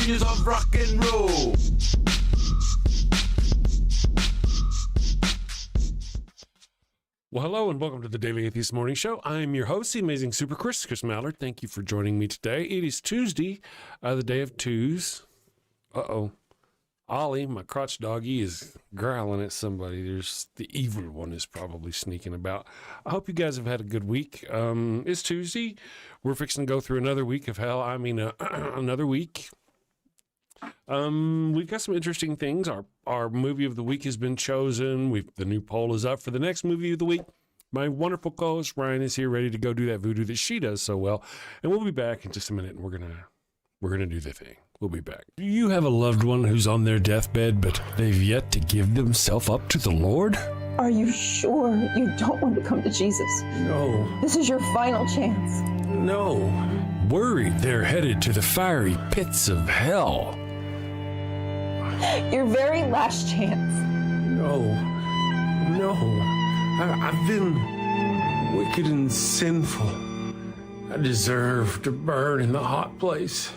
sages of rock and roll. Well, hello and welcome to the Daily Atheist Morning Show. I'm your host, the amazing Super Chris Mallard. Thank you for joining me today. It is Tuesday, the day of twos. Uh-oh. Ollie, my crotch doggy, is growling at somebody. There's the evil one is probably sneaking about. I hope you guys have had a good week. It's Tuesday. We're fixing to go through another week of hell. I mean, another week. We've got some interesting things. Our movie of the week has been chosen. The new poll is up for the next movie of the week. My wonderful co-host Ryan is here, ready to go do that voodoo that she does so well. And we'll be back in just a minute, and we're gonna do the thing. We'll be back. Do you have a loved one who's on their deathbed, but they've yet to give themselves up to the Lord? Are you sure you don't want to come to Jesus? No. This is your final chance. No. Worried they're headed to the fiery pits of hell. Your very last chance. No. I've been wicked and sinful. I deserve to burn in the hot place.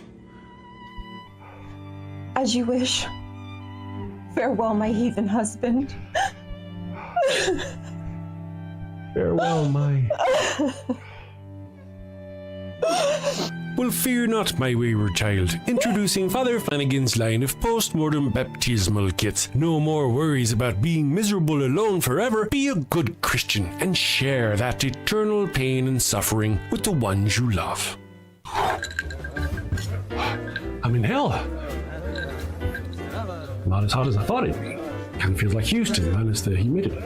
As you wish. Farewell, my heathen husband. Farewell, my... Well, fear not, my wayward child. Introducing Father Flanagan's line of post-mortem baptismal kits. No more worries about being miserable alone forever. Be a good Christian and share that eternal pain and suffering with the ones you love. I'm in hell. Not as hot as I thought it'd be. Kind of feels like Houston, minus the humidity.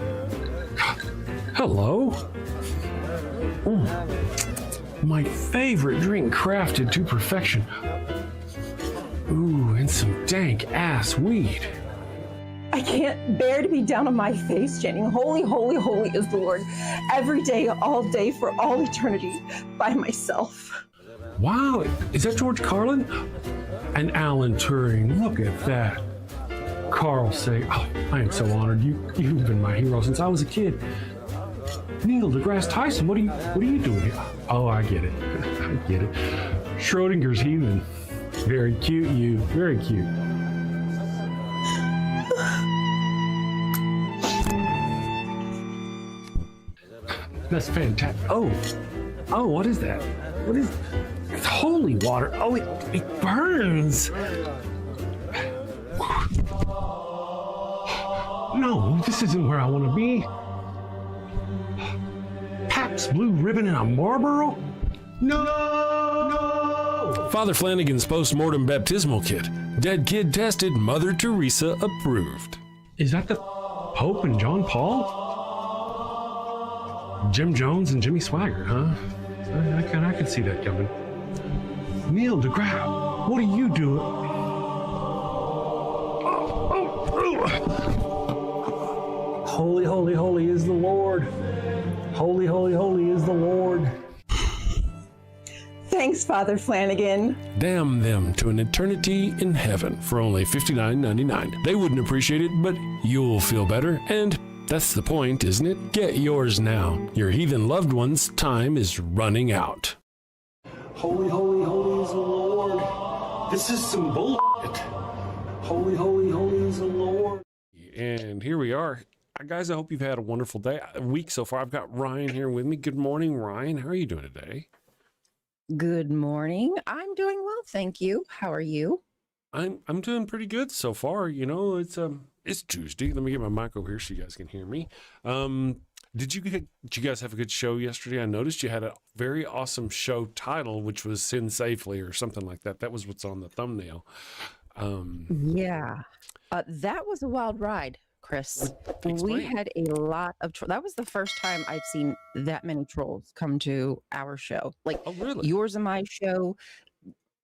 Hello. My favorite drink crafted to perfection. Ooh, and some dank ass weed. I can't bear to be down on my face chanting, holy, holy, holy is the Lord, every day, all day, for all eternity, by myself. Wow, is that George Carlin? And Alan Turing, look at that. Carl say, oh, I am so honored. You've been my hero since I was a kid. Neil deGrasse Tyson, what are you doing here? Oh, I get it. I get it. Schrodinger's heathen. Very cute, you. Very cute. That's fantastic. Oh, what is that? What is... It's holy water. Oh, it burns. No, this isn't where I want to be. Pabst Blue Ribbon and a Marlboro? No! Father Flanagan's post-mortem baptismal kit. Dead kid tested, Mother Teresa approved. Is that the Pope and John Paul? Jim Jones and Jimmy Swaggart, huh? I can see that coming. Neil deGrasse, what are you doing? Holy, holy, holy is the Lord. Holy, holy, holy is the Lord. Thanks, Father Flanagan. Damn them to an eternity in heaven for only $59.99. They wouldn't appreciate it, but you'll feel better, and that's the point, isn't it? Get yours now. Your heathen loved one's time is running out. Holy, holy, holy is the Lord. This is some bullshit. Holy, holy, holy is the Lord. And here we are. Guys, I hope you've had a wonderful day, a week so far. I've got Ryan here with me. Good morning, Ryan. How are you doing today? Good morning. I'm doing well, thank you. How are you? I'm doing pretty good so far. You know, it's Tuesday. Let me get my mic over here so you guys can hear me. Did you guys have a good show yesterday? I noticed you had a very awesome show title, which was Sin Safely or something like that. That was what's on the thumbnail. Yeah, that was a wild ride, Chris. We had a lot of that was the first time I've seen that many trolls come to our show. Like, oh, really? Yours and my show,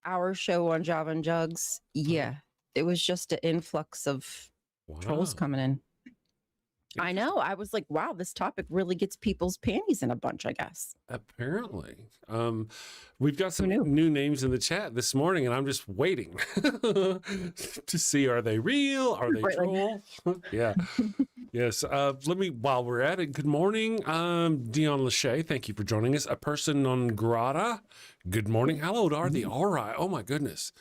our show on Java and Jugs. Yeah, it was just an influx of trolls coming in. I know. I was like, wow, this topic really gets people's panties in a bunch, I guess. Apparently. We've got some new names in the chat this morning, and I'm just waiting to see, are they real? Are they trolls? Yeah. Yes. While we're at it, good morning. Dion Lachey, thank you for joining us. A person non grata. Good morning. How old are they? All right. Oh, my goodness.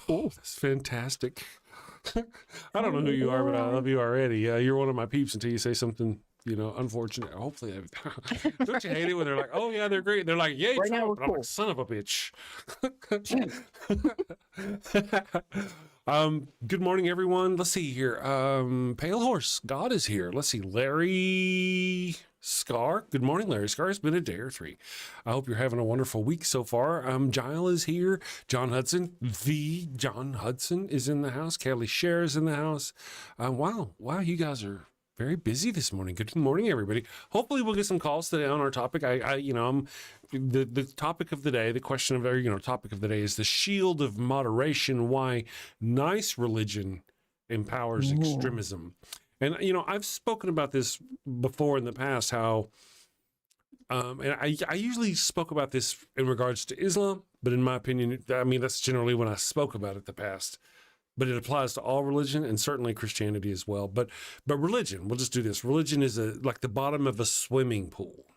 Oh, that's fantastic. I don't know who you are, but I love you already. You're one of my peeps until you say something, unfortunate. Hopefully, don't you hate it when they're like, "Oh yeah, they're great." They're like, "Yay, Right now Trump!" we're And I'm like, cool. "Son of a bitch." Good morning, everyone. Let's see here. Pale Horse God is here. Let's see, Larry Scar. Good morning, Larry Scar. It's been a day or three. I hope you're having a wonderful week so far. Gile is here. John Hudson, the John Hudson, is in the house. Kelly Scher is in the house. Wow, you guys are very busy this morning. Good morning, everybody. Hopefully, we'll get some calls today on our topic. I'm the topic of the day. The question of our topic of the day is the shield of moderation. Why nice religion empowers extremism. And I've spoken about this before in the past. How and I usually spoke about this in regards to Islam, but in my opinion, that's generally when I spoke about it in the past. But it applies to all religion and certainly Christianity as well. But religion, we'll just do this. Religion is like the bottom of a swimming pool.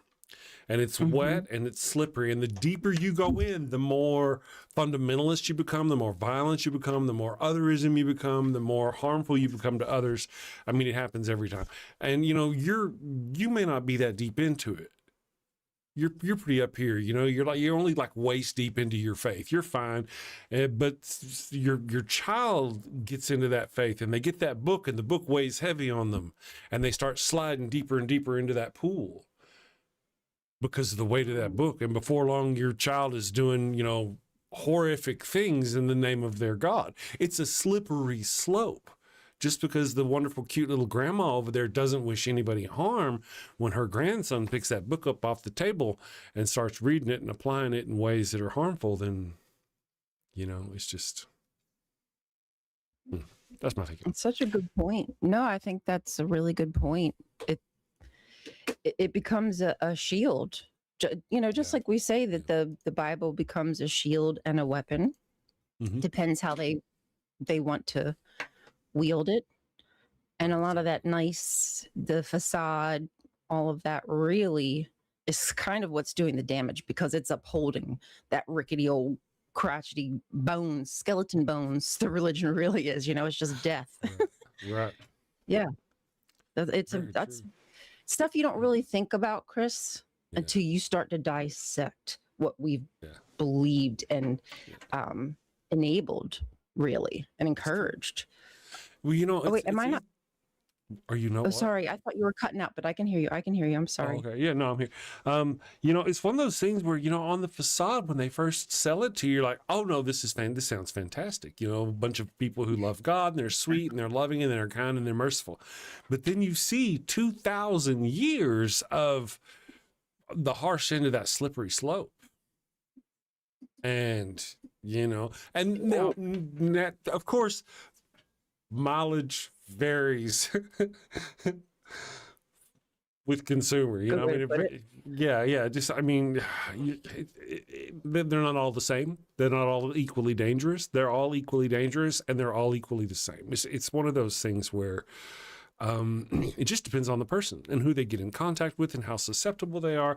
And it's wet and it's slippery. And the deeper you go in, the more fundamentalist you become, the more violent you become, the more otherism you become, the more harmful you become to others. It happens every time. And you may not be that deep into it. You're pretty up here, you're only like waist deep into your faith. You're fine. But your child gets into that faith and they get that book and the book weighs heavy on them and they start sliding deeper and deeper into that pool because of the weight of that book. And before long, your child is doing, horrific things in the name of their God. It's a slippery slope. Just because the wonderful, cute little grandma over there doesn't wish anybody harm, when her grandson picks that book up off the table and starts reading it and applying it in ways that are harmful, then, it's just, that's my thinking. It's such a good point. No, I think that's a really good point. It becomes a shield, just like we say that the Bible becomes a shield and a weapon. Depends how they want to wield it. And a lot of that the facade, all of that really is kind of what's doing the damage, because it's upholding that rickety old crotchety bones, skeleton bones. The religion really is, it's just death. Right. Yeah. That's stuff you don't really think about, Chris, until you start to dissect what we've believed and enabled, really, and encouraged. Well, oh, wait, am I not? Or Oh, sorry. I thought you were cutting out, but I can hear you. I'm sorry. Oh, okay. Yeah, no, I'm here. It's one of those things where, on the facade, when they first sell it to you, you're like, oh no, this sounds fantastic. A bunch of people who love God and they're sweet and they're loving and they're kind and they're merciful. But then you see 2,000 years of the harsh end of that slippery slope. And, and now, of course, mileage varies with consumer, they're not all the same. They're not all equally dangerous. They're all equally dangerous and they're all equally the same. It's one of those things where it just depends on the person and who they get in contact with and how susceptible they are.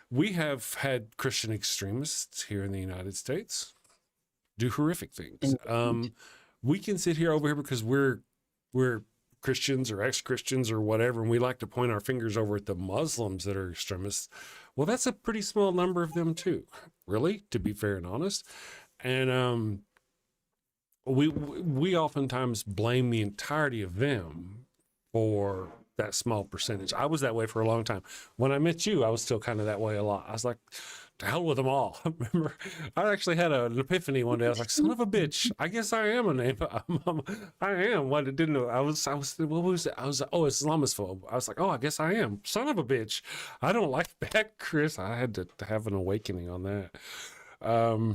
We have had Christian extremists here in the United States do horrific things. We can sit here over here because we're Christians or ex-Christians or whatever, and we like to point our fingers over at the Muslims that are extremists. Well, that's a pretty small number of them too, really, to be fair and honest. And we oftentimes blame the entirety of them for that small percentage. I was that way for a long time. When I met you, I was still kind of that way a lot. I was like, to hell with them all. Remember, I actually had an epiphany one day. I was like, son of a bitch, I guess I am I am. What didn't know? What was it? I was, oh, it's Islamophobe. I was like, oh, I guess I am. Son of a bitch. I don't like that, Chris. I had to have an awakening on that.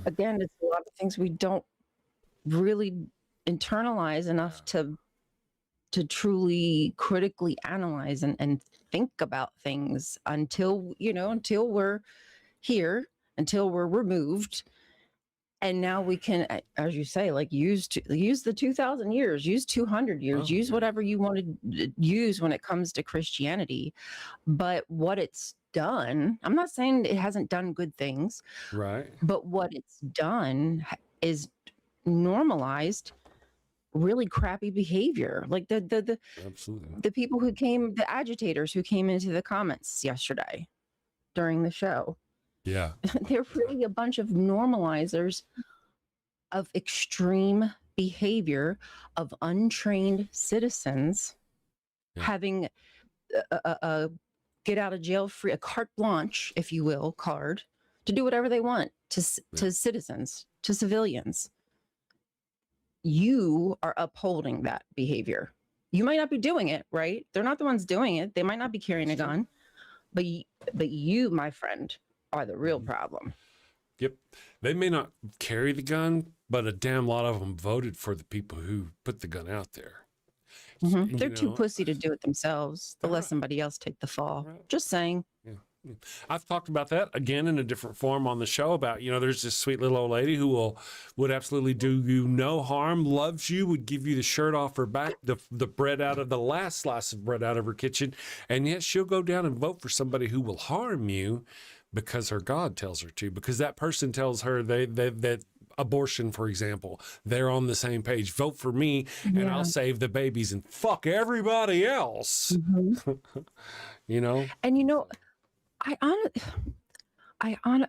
Again, it's a lot of things we don't really internalize enough to truly critically analyze and think about things until we're here, until we're removed. And now we can, as you say, like use the 2,000 years, use 200 years, use whatever you want to use when it comes to Christianity. But what it's done, I'm not saying it hasn't done good things, right? But what it's done is normalized really crappy behavior. Like Absolutely. the people who came, the agitators who came into the comments yesterday during the show. Yeah. They're really a bunch of normalizers of extreme behavior of untrained citizens having a get out of jail free, a carte blanche, if you will, card to do whatever they want to citizens, to civilians. You are upholding that behavior. You might not be doing it, right? They're not the ones doing it. They might not be carrying a gun, but you, my friend, are the real problem. Yep. They may not carry the gun, but a damn lot of them voted for the people who put the gun out there. Mm-hmm. They're too pussy to do it themselves. They'll let somebody else take the fall. Just saying. Yeah. I've talked about that again in a different form on the show about, there's this sweet little old lady who would absolutely do you no harm, loves you, would give you the shirt off her back, the bread out of the last slice of bread out of her kitchen. And yet she'll go down and vote for somebody who will harm you because her God tells her to, because that person tells her that abortion, for example, they're on the same page. Vote for me and I'll save the babies and fuck everybody else. And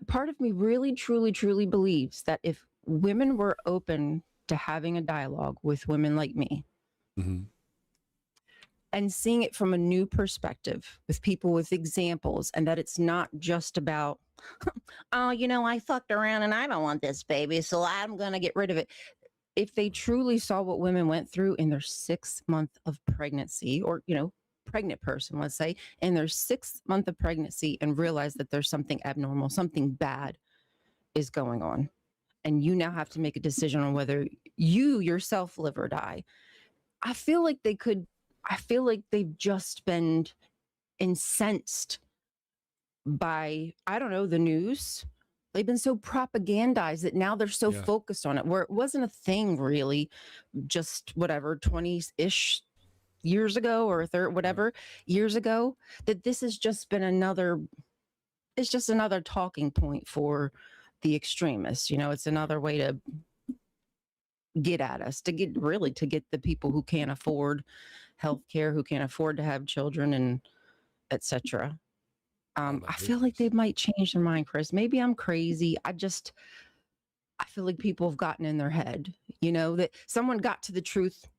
part of me really, truly, truly believes that if women were open to having a dialogue with women like me and seeing it from a new perspective with people with examples, and that it's not just about, I fucked around and I don't want this baby, so I'm going to get rid of it. If they truly saw what women went through in their 6th month of pregnancy, or, pregnant person, let's say, in their 6th month of pregnancy, and realize that there's something abnormal, something bad is going on, and you now have to make a decision on whether you yourself live or die. I feel like they've just been incensed by, I don't know, the news. They've been so propagandized that now they're so focused on it, where it wasn't a thing really just 20-ish years ago, or years ago, that this has just been another talking point for the extremists. It's another way to get at us, to get the people who can't afford healthcare, who can't afford to have children, and etc. I feel like they might change their mind, Chris. Maybe I'm crazy. I feel like people have gotten in their head, that someone got to the truth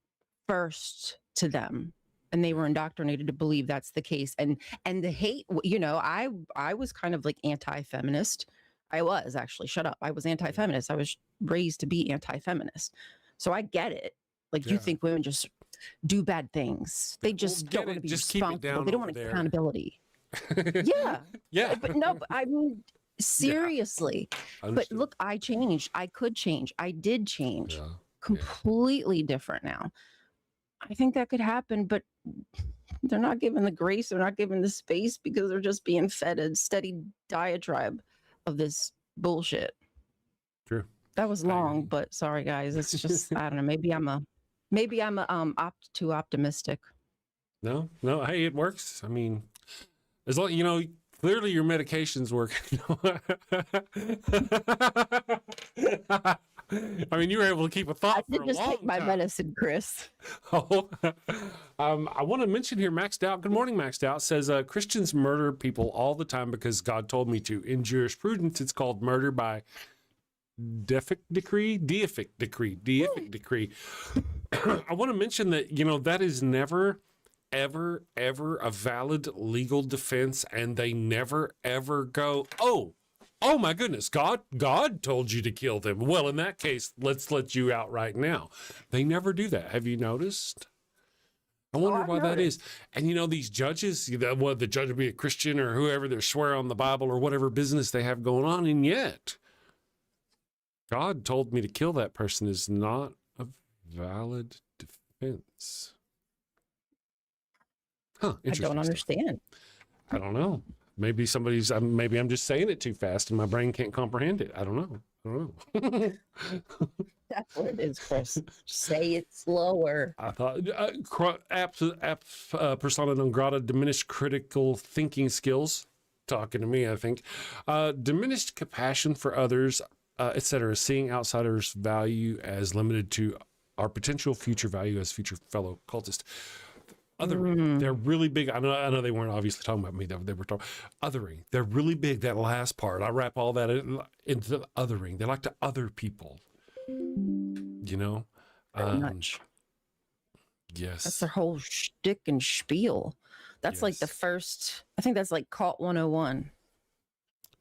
first to them, and they were indoctrinated to believe that's the case. And the hate, I was kind of like anti-feminist. I was actually, shut up. I was anti-feminist. I was raised to be anti-feminist. So I get it. Like, you think women just do bad things. They just don't want to be responsible. They don't want accountability. Yeah. But no, I mean, seriously. But look, I changed. I could change. I did change. Completely different now. I think that could happen, but they're not given the grace. They're not given the space, because they're just being fed a steady diatribe of this bullshit. True. That was long, but sorry guys. It's just, I don't know. Maybe I'm too optimistic. No. Hey, it works. I mean, as long, clearly your medication's working. I mean, you were able to keep a thought for a long time. I did just take my medicine, Chris. I want to mention here, Maxed Out. Good morning, Maxed Out. Says, Christians murder people all the time because God told me to. In jurisprudence, it's called murder by deific decree. I want to mention that, that is never, ever a valid legal defense, and they never, ever go, oh my goodness, God told you to kill them. Well, in that case, let's let you out right now. They never do that. Have you noticed? I wonder why that is. And these judges, the judge would be a Christian or whoever, they swear on the Bible or whatever business they have going on. And yet, God told me to kill that person is not a valid defense. Huh. I don't understand. I don't know. Maybe maybe I'm just saying it too fast and my brain can't comprehend it. I don't know. That's what it is, Chris. Say it slower. I thought persona non grata, diminished critical thinking skills. Talking to me, I think. Diminished compassion for others, etc. Seeing outsiders' value as limited to our potential future value as future fellow cultists. Othering, they're really big. I know they weren't obviously talking about me. They were talking othering. They're really big. That last part, I wrap all that into othering. They like to other people. You know, much. Yes, That's their whole shtick and spiel. That's like the first. I think that's like Cult 101.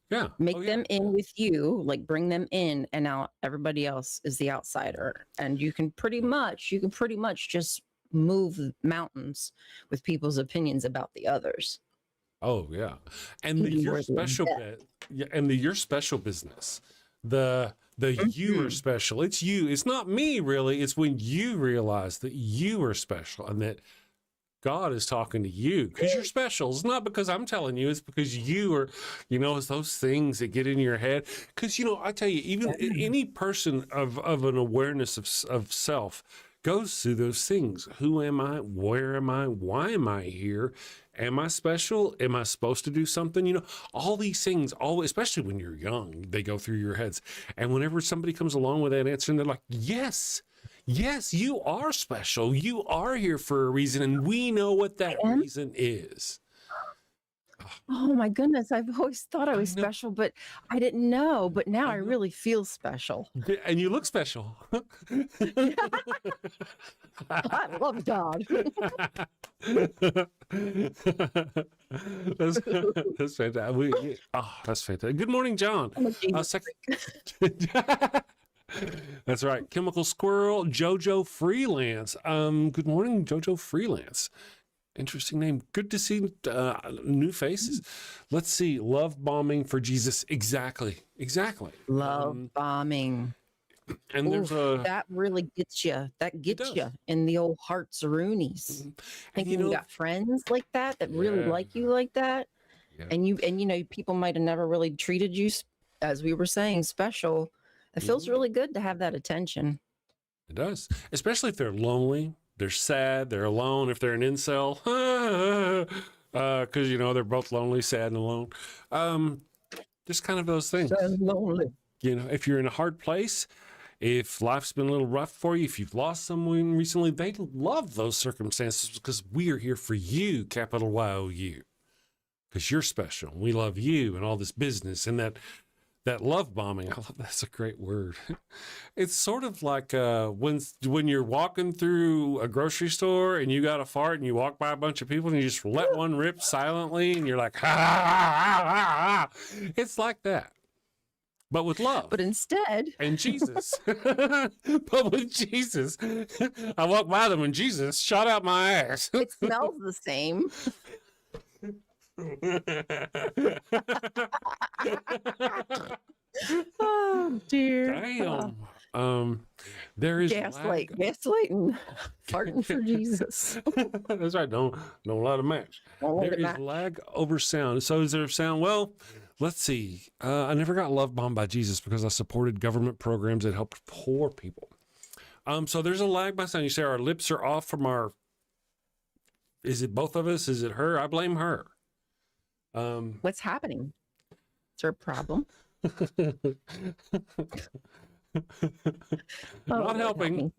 Yeah, make them in with you, like bring them in, and now everybody else is the outsider, and you can pretty much just move mountains with people's opinions about the others. Oh yeah, and your special your special business, the you are special. It's you. It's not me really. It's when you realize that you are special and that God is talking to you because you're special. It's not because I'm telling you. It's because you are, it's those things that get in your head. Because, I tell you, even any person of an awareness of self goes through those things. Who am I? Where am I? Why am I here? Am I special? Am I supposed to do something? All these things, especially when you're young, they go through your heads. And whenever somebody comes along with that answer and they're like, yes, you are special. You are here for a reason. And we know what that reason is. Oh my goodness. I've always thought I was special, but I didn't know. But now I really feel special. And you look special. I love God. That's fantastic. That's fantastic. Good morning, John. That's right. Chemical Squirrel, Jojo Freelance. Good morning, Jojo Freelance. Interesting name. Good to see new faces. Let's see. Love bombing for Jesus. Exactly. Love bombing. And there's that really gets you. That gets you in the old hearts roonies. Thinking you got friends like that really like you like that. Yeah. And people might have never really treated you, as we were saying, special. It feels really good to have that attention. It does, especially if they're lonely, they're sad, they're alone. If they're an incel, because they're both lonely, sad, and alone. Just kind of those things. Sad and lonely. If you're in a hard place, if life's been a little rough for you, if you've lost someone recently, they love those circumstances because we are here for you, capital Y-O-U, because you're special. We love you and all this business and that love bombing. I love that's a great word. It's sort of like when you're walking through a grocery store and you got a fart and you walk by a bunch of people and you just let one rip silently and you're like, ha, ha, ha, ha. It's like that. But with love. But instead. And Jesus. But with Jesus. I walked by them and Jesus shot out my ass. It smells the same. Oh dear. Damn. There is gaslighting, farting for Jesus. That's right. Don't let it match. There is lag over sound. So is there sound? Well, let's see. I never got love bombed by Jesus because I supported government programs that helped poor people. So there's a lag by sound. You say our lips are off from our. Is it both of us? Is it her? I blame her. What's happening? Is there a problem? Not helping.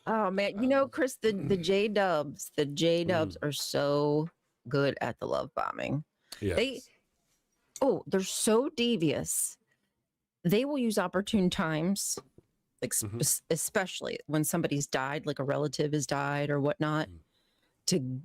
Oh man, Chris, the J-dubs are so good at the love bombing. Yes. They're so devious. They will use opportune times, especially when somebody's died, like a relative has died or whatnot, to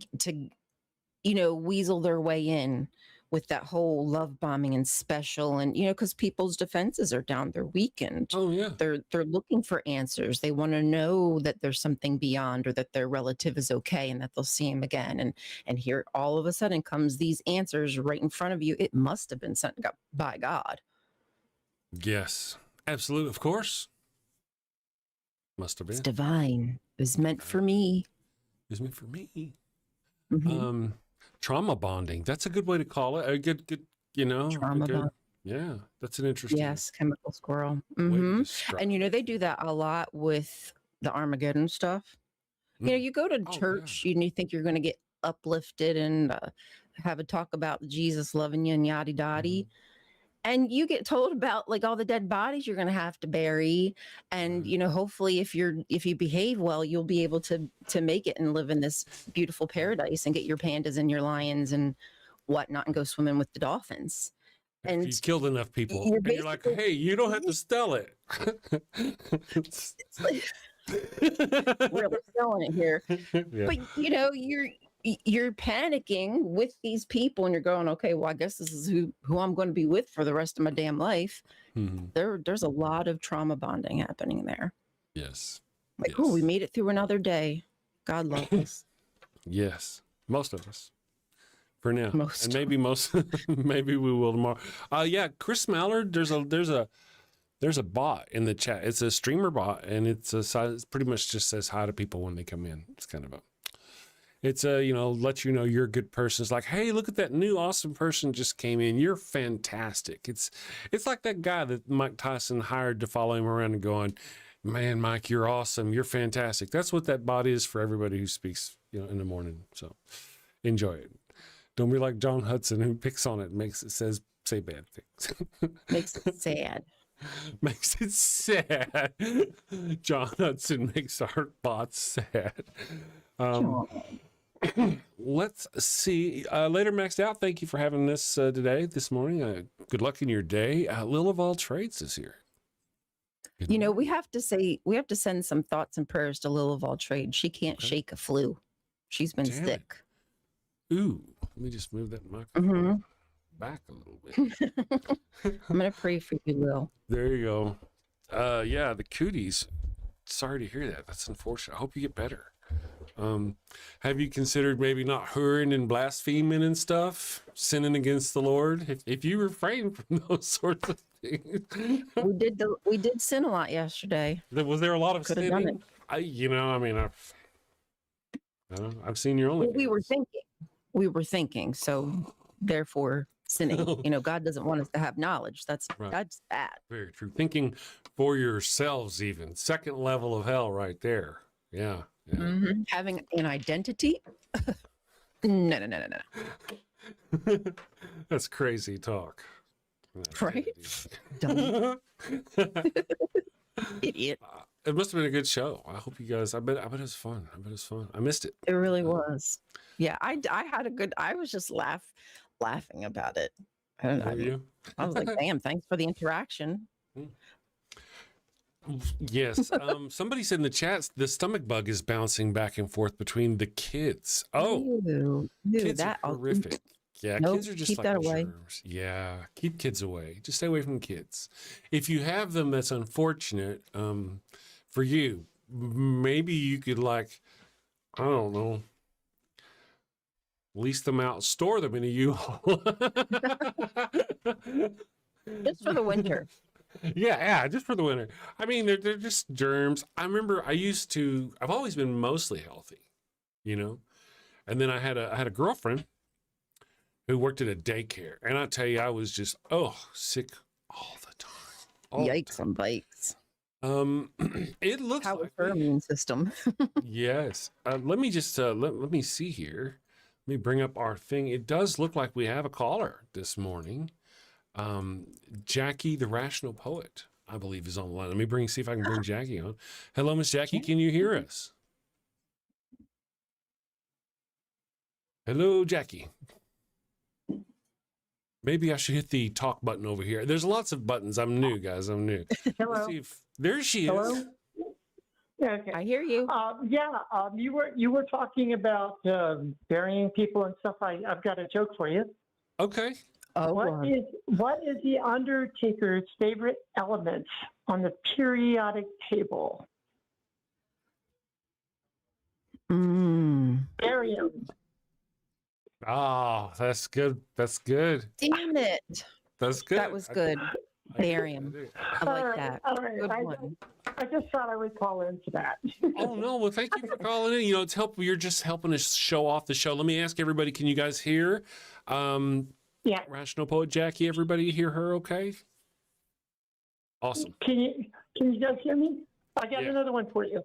weasel their way in with that whole love bombing and special, and because people's defenses are down, they're weakened. Oh yeah, they're looking for answers. They want to know that there's something beyond, or that their relative is okay, and that they'll see him again. And here, all of a sudden, comes these answers right in front of you. It must have been sent by God. Yes, absolutely, of course. Must have been. It's divine. It was meant for me. It was meant for me. Mm-hmm. Trauma bonding. That's a good way to call it. A good, trauma bond. Yeah, that's an interesting. Yes, chemical squirrel. Mm-hmm. And they do that a lot with the Armageddon stuff. You go to church, you think you're going to get uplifted and have a talk about Jesus loving you and yada yada. And you get told about like all the dead bodies you're going to have to bury. And, you know, hopefully if you behave well, you'll be able to make it and live in this beautiful paradise and get your pandas and your lions and whatnot and go swimming with the dolphins. And you've killed enough people, and you're like, hey, you don't have to sell it. It's like, really selling it here. Yeah. But, you know, you're panicking with these people and you're going, okay, well, I guess this is who I'm going to be with for the rest of my damn life. There's a lot of trauma bonding happening there. Yes. Like, yes. oh, we made it through another day. God love us. Yes. Most of us. For now. Most. And maybe maybe we will tomorrow. Yeah, Chris Mallard, there's a bot in the chat. It's a streamer bot, and it pretty much just says hi to people when they come in. It's kind of you know, let you know you're a good person. It's like, hey, look at that new awesome person just came in. You're fantastic. It's like that guy that Mike Tyson hired to follow him around and going, man, Mike, you're awesome. You're fantastic. That's what that bot is for everybody who speaks, you know, in the morning. So enjoy it. Don't be like John Hudson who picks on it and say bad things. Makes it sad. Makes it sad. John Hudson makes our bots sad. Let's see. Later Maxed Out, thank you for having us this morning. Good luck in your day. Lil of all trades is here. You know, we have to send some thoughts and prayers to Lil of all trades. She can't shake a flu. She's been sick. Ooh, let me just move that microphone back a little bit. I'm going to pray for you, Lil. There you go. Yeah, the cooties. Sorry to hear that. That's unfortunate. I hope you get better. Have you considered maybe not hurting and blaspheming and stuff, sinning against the Lord? If you refrain from those sorts of things. We did sin a lot yesterday. Was there a lot of Could have done sinning? I've seen your own. We were thinking, so therefore sinning. You know, God doesn't want us to have knowledge. That's bad. Very true. Thinking for yourselves, even second level of hell, right there. Yeah. Having an identity. No. That's crazy talk. Right? Dumb. Idiot. It must have been a good show. I hope you guys. I bet it was fun. I missed it. It really was. Yeah, I had a good. I was just laughing about it. I don't know. I was like, damn, thanks for the interaction. Yes. Somebody said in the chat the stomach bug is bouncing back and forth between the kids. Oh, kids are horrific. Yeah, kids are just keep like that away. germs. Yeah, keep kids away. Just stay away from kids. If you have them, that's unfortunate. For you, maybe you could I don't know, lease them out, store them in a U-Haul. Just for the winter. Yeah, just for the winter. I mean, they're just germs. I remember I've always been mostly healthy, you know, and then I had a girlfriend who worked at a daycare, and I tell you, I was just sick all the time. Yikes on bikes. It looks how like her immune system. Yes. Let me just let me see here. Let me bring up our thing. It does look like we have a caller this morning. Jackie, the Rational Poet, I believe, is on the line. Let me see if I can bring Jackie on. Hello, Miss Jackie. Can you hear us? Hello, Jackie. Maybe I should hit the talk button over here. There's lots of buttons. I'm new, guys. I'm new. Hello. Let's see if there she is. Hello. Yeah, okay. I hear you. You were talking about burying people and stuff. I've got a joke for you. Okay. What is the Undertaker's favorite element on the periodic table? Barium. Oh, that's good. That's good. Damn it. That's good. That was good. Barium. I like that. All right. Good one. I just thought I would call into that. Oh no! Well, thank you for calling in. You know, it's helpful. You're just helping us show off the show. Let me ask everybody: can you guys hear? Yeah. Rational Poet Jackie. Everybody hear her? Okay. Awesome. Can you guys hear me? I got another one for you.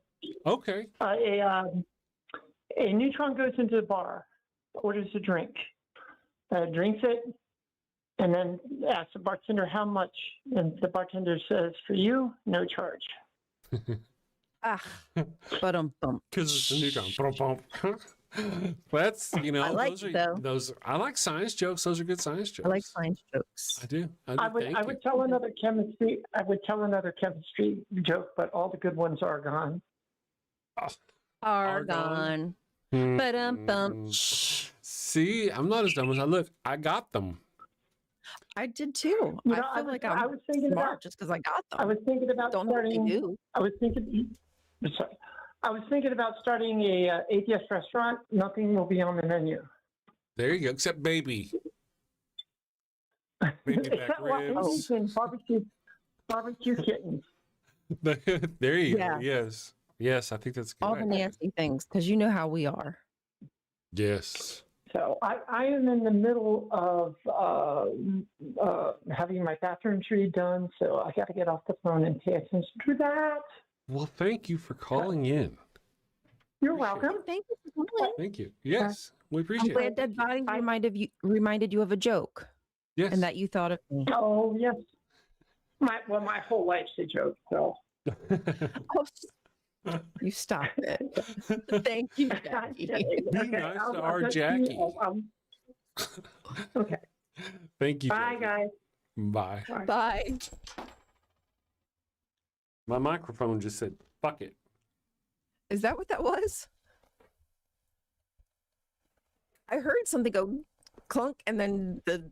Okay. A neutron goes into the bar, orders a drink. drinks it, and then asks the bartender how much, and the bartender says, "For you, no charge." But bump. Because it's a new drum. That's, you know, I like those it, are though. those. I like science jokes. Those are good science jokes. I like science jokes. I do. I would tell another chemistry. I would tell another chemistry joke, but all the good ones are gone. Argon. Mm. Bum. See, I'm not as dumb as I look. I got them. I did too. You know, I feel like I'm I was thinking smart about, just because I got them. I was thinking about Don't know what they starting. do. I was thinking about starting a atheist restaurant. Nothing will be on the menu. There you go. Except baby. Baby back Except what ribs. barbecue kittens. There you Yeah. go. Yes. Yes, I think that's a good. All the idea. nasty things, because you know how we are. Yes. So I am in the middle of having my bathroom tree done. So I got to get off the phone and pay attention to that. Well, thank you for calling in. You're Appreciate welcome. Thank you for calling. Thank you. Yes, we I'm appreciate glad it. Dead Bodies reminded you of a joke Yes. and that you thought of me. Oh yes. My whole life's a joke. So Oh, you stop it. Thank you, Jackie. Be nice to our Jackie. Okay. Thank you. Bye, Jackie. guys. Bye. Bye. My microphone just said, fuck it. Is that what that was? I heard something go clunk, and then the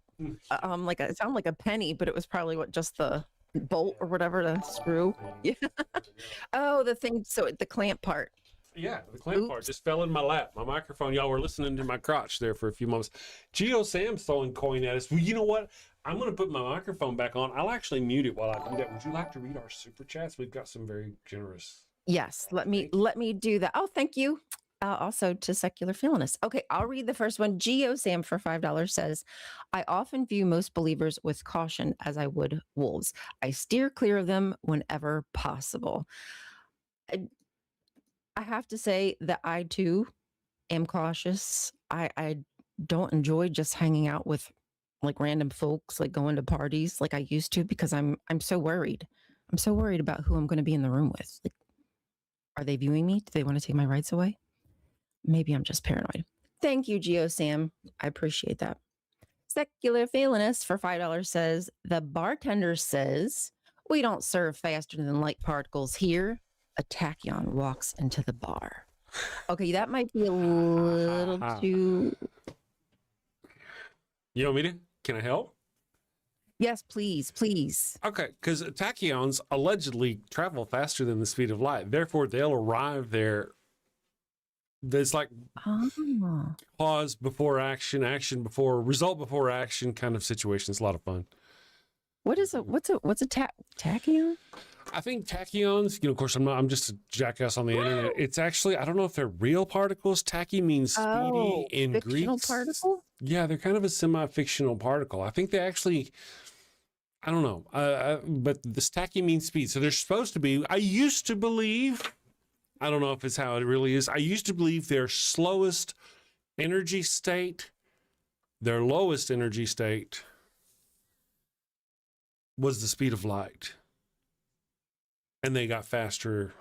like it sounded like a penny, but it was probably just the bolt or whatever, the screw. Yeah. Oh, the thing. So the clamp part. Yeah, the clamp part just fell in my lap. My microphone, y'all were listening to my crotch there for a few moments. Geo Sam's throwing coin at us. Well, you know what? I'm going to put my microphone back on. I'll actually mute it while I do that. Would you like to read our super chats? We've got some very generous. Yes, let me do that. Oh, thank you. Also to Secular Feelinist. Okay, I'll read the first one. Geo Sam for $5 says, I often view most believers with caution as I would wolves. I steer clear of them whenever possible. I have to say that I too am cautious. I don't enjoy just hanging out with like random folks, like going to parties like I used to, because I'm so worried. I'm so worried about who I'm going to be in the room with. Like, are they viewing me? Do they want to take my rights away? Maybe I'm just paranoid. Thank you, Geo Sam. I appreciate that. Secular Feelinist for $5 says, the bartender says, we don't serve faster than light particles here. A tachyon walks into the bar. Okay, that might be a little too... You want me to? Can I help? Yes, please, please. Okay, because tachyons allegedly travel faster than the speed of light. Therefore, they'll arrive there. There's like cause before action, action before, result before action kind of situation. It's a lot of fun. What's a tachyon? I think tachyons, you know, of course, I'm just a jackass on the internet. It's actually, I don't know if they're real particles. Tachy means speedy in Greek. Fictional particle? Yeah, they're kind of a semi-fictional particle. I think they actually, I don't know, but this tachy means speed. So they're supposed to be, I used to believe, I don't know if it's how it really is. I used to believe their slowest energy state, their lowest energy state was the speed of light. And they got faster,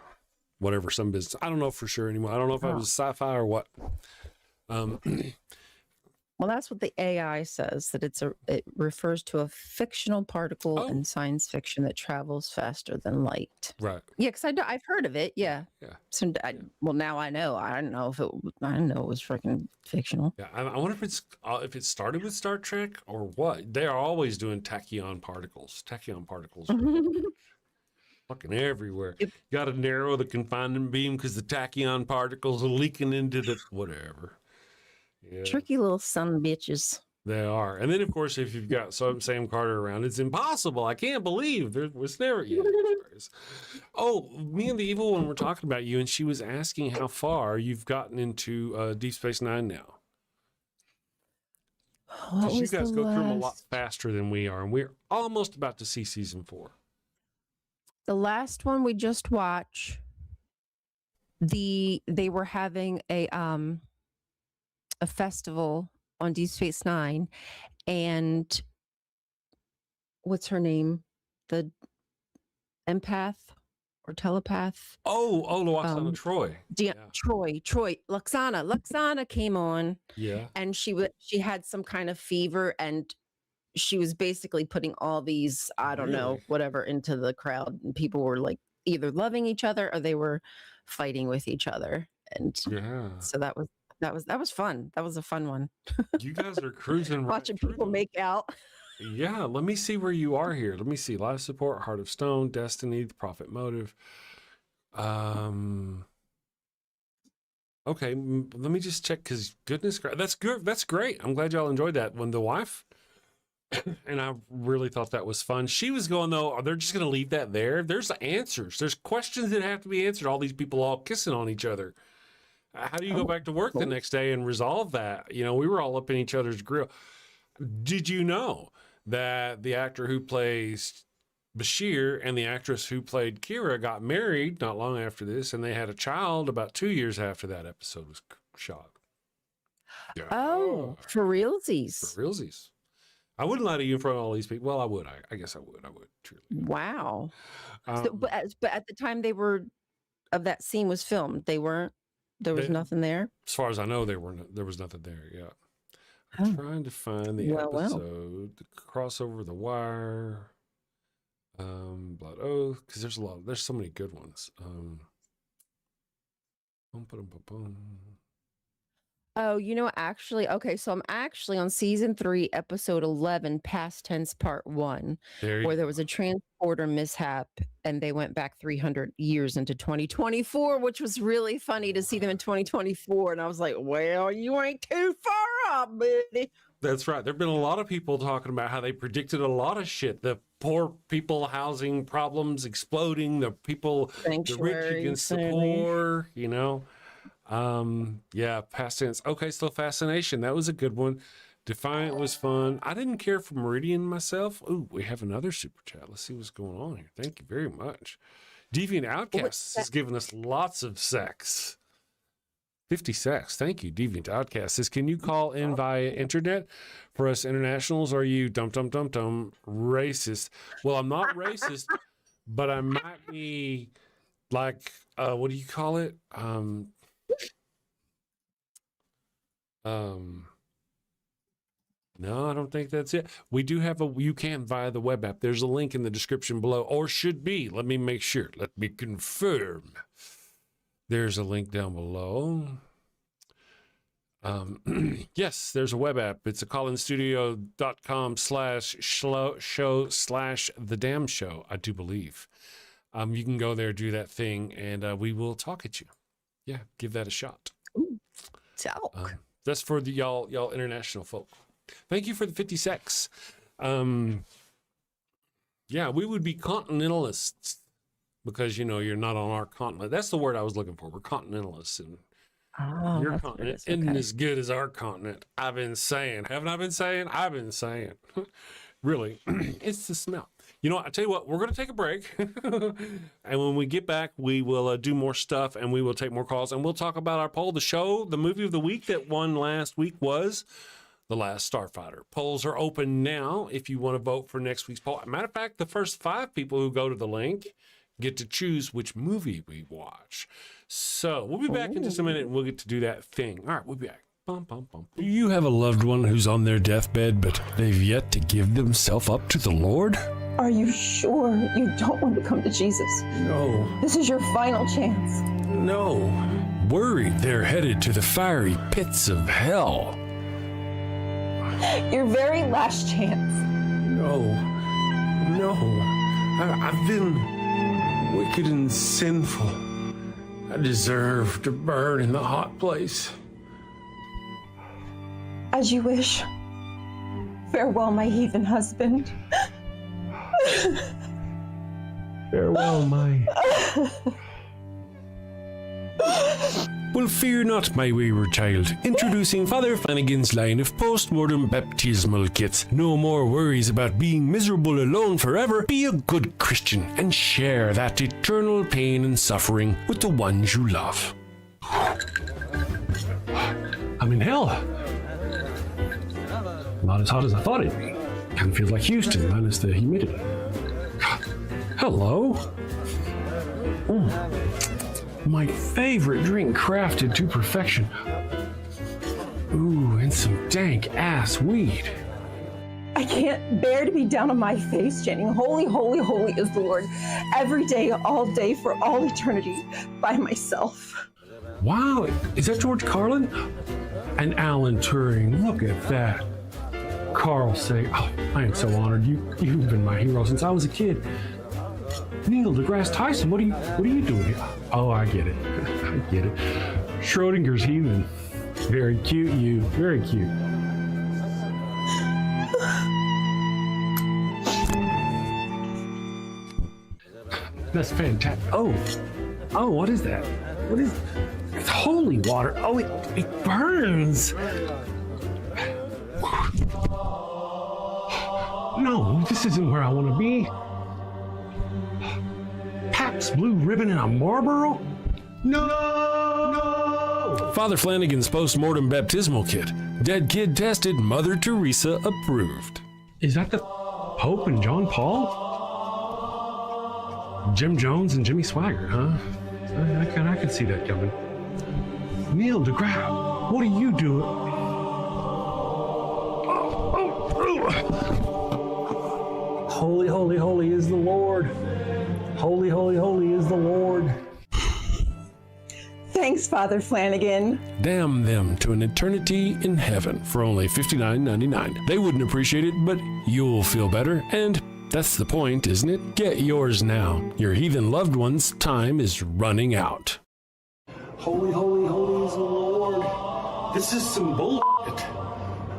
whatever, some business. I don't know for sure anymore. I don't know if it was sci-fi or what. Well, that's what the AI says, that it refers to a fictional particle in science fiction that travels faster than light. Right. Yeah, because I've heard of it. Yeah. Yeah. So well, now I know. I didn't know I didn't know it was freaking fictional. Yeah. I wonder if it started with Star Trek or what. They are always doing tachyon particles. Tachyon particles. Fucking everywhere. Yep. Got to narrow the confinement beam because the tachyon particles are leaking into the whatever. Yeah. Tricky little son of bitches. They are. And then, of course, if you've got Sam Carter around, it's impossible. I can't believe there was never. Yeah, oh, me and the evil one were talking about you, and she was asking how far you've gotten into Deep Space Nine now. Because you guys go through them a lot faster than we are, and we're almost about to see season 4. The last one we just watched, they were having a festival on Deep Space Nine, and what's her name? The empath or telepath? Loxana Troy. Troy. Luxana came on. Yeah. And she had some kind of fever, and she was basically putting all these, I don't know, whatever into the crowd, and people were like either loving each other or they were fighting with each other. And so that was fun. That was a fun one. You guys are cruising watching people make out. Yeah, let me see where you are here. Let me see. Life Support, Heart of Stone, Destiny, The Prophet Motive. Okay, let me just check, because goodness, that's good. That's great. I'm glad y'all enjoyed that. When the wife, and I really thought that was fun. She was going, though, are they just going to leave that there? There's answers. There's questions that have to be answered. All these people all kissing on each other. How do you go back to work the next day and resolve that? You know, we were all up in each other's grill. Did you know that the actor who plays Bashir and the actress who played Kira got married not long after this, and they had a child about 2 years after that episode was shot? Yeah. Oh, for realsies. For realsies. I wouldn't lie to you in front of all these people. Well, I would. I guess I would. Truly. Wow. But at the time that scene was filmed, there was nothing there. As far as I know, there was nothing there. Yeah. I'm trying to find the episode, the crossover, The Wire, Blood Oath, because there's so many good ones. Oh, actually, okay, so I'm actually on season 3, episode 11, past tense, part 1, where there was a transporter mishap, and they went back 300 years into 2024, which was really funny to see them in 2024. And I was like, well, you ain't too far up, buddy. That's right. There have been a lot of people talking about how they predicted a lot of shit. The poor people housing problems exploding, the rich against the poor, Yeah, past tense. Okay, so Fascination, that was a good one. Defiant was fun. I didn't care for Meridian myself. Ooh, we have another super chat. Let's see what's going on here. Thank you very much. Deviant Outcasts has given us lots of sex. 50 sex. Thank you, Deviant Outcast. Says, can you call in via internet? For us internationals, are you racist? Well, I'm not racist, but I might be like, what do you call it? No, I don't think that's it. We do have you can via the web app. There's a link in the description below, or should be. Let me make sure. Let me confirm. There's a link down below. Yes, there's a web app. It's a callinstudio.com/show/the damn show, I do believe. You can go there, do that thing, and we will talk at you. Yeah, give that a shot. Ooh, talk. That's for the y'all international folk. Thank you for the 50 secs. Yeah, we would be continentalists because, you're not on our continent. That's the word I was looking for. We're continentalists. And your continent isn't as good as our continent. I've been saying. Haven't I been saying? I've been saying. Really, it's the smell. I tell you what, we're going to take a break. And when we get back, we will do more stuff, and we will take more calls, and we'll talk about our poll. The movie of the week that won last week was The Last Starfighter. Polls are open now if you want to vote for next week's poll. Matter of fact, the first 5 people who go to the link get to choose which movie we watch. So we'll be back in just a minute, and we'll get to do that thing. All right, we'll be back. Bum, bum, bum. Do you have a loved one who's on their deathbed, but they've yet to give themselves up to the Lord? Are you sure you don't want to come to Jesus? No. This is your final chance. No. Worried they're headed to the fiery pits of hell. Your very last chance. No. I've been wicked and sinful. I deserve to burn in the hot place. As you wish. Farewell, my heathen husband. Farewell, my... Well, fear not, my wayward child. Introducing Father Flanagan's line of post-mortem baptismal kits. No more worries about being miserable alone forever. Be a good Christian and share that eternal pain and suffering with the ones you love. I'm in hell. Not as hot as I thought it'd be. Kind of feels like Houston, minus the humidity. Hello. My favorite drink crafted to perfection. Ooh, and some dank ass weed. I can't bear to be down on my face chanting, holy, holy, holy is the Lord, every day, all day, for all eternity, by myself. Wow, is that George Carlin? And Alan Turing, look at that. Carl Sagan, oh, I am so honored. You've been my hero since I was a kid. Neil deGrasse Tyson, what are you doing here? Oh, I get it. I get it. Schrodinger's heathen. Very cute, you. Very cute. That's fantastic. Oh, what is that? What is? It's holy water. Oh, it burns. No, this isn't where I want to be. Pabst Blue Ribbon and a Marlboro? No! Father Flanagan's post-mortem baptismal kit. Dead kid tested, Mother Teresa approved. Is that the Pope and John Paul? Jim Jones and Jimmy Swaggart, huh? I can see that coming. Neil deGrasse, what are you doing? Holy, holy, holy is the Lord. Holy, holy, holy is the Lord. Thanks, Father Flanagan. Damn them to an eternity in heaven for only $59.99. They wouldn't appreciate it, but you'll feel better, and that's the point, isn't it? Get yours now. Your heathen loved one's time is running out. Holy, holy, holy is the Lord. This is some bullshit.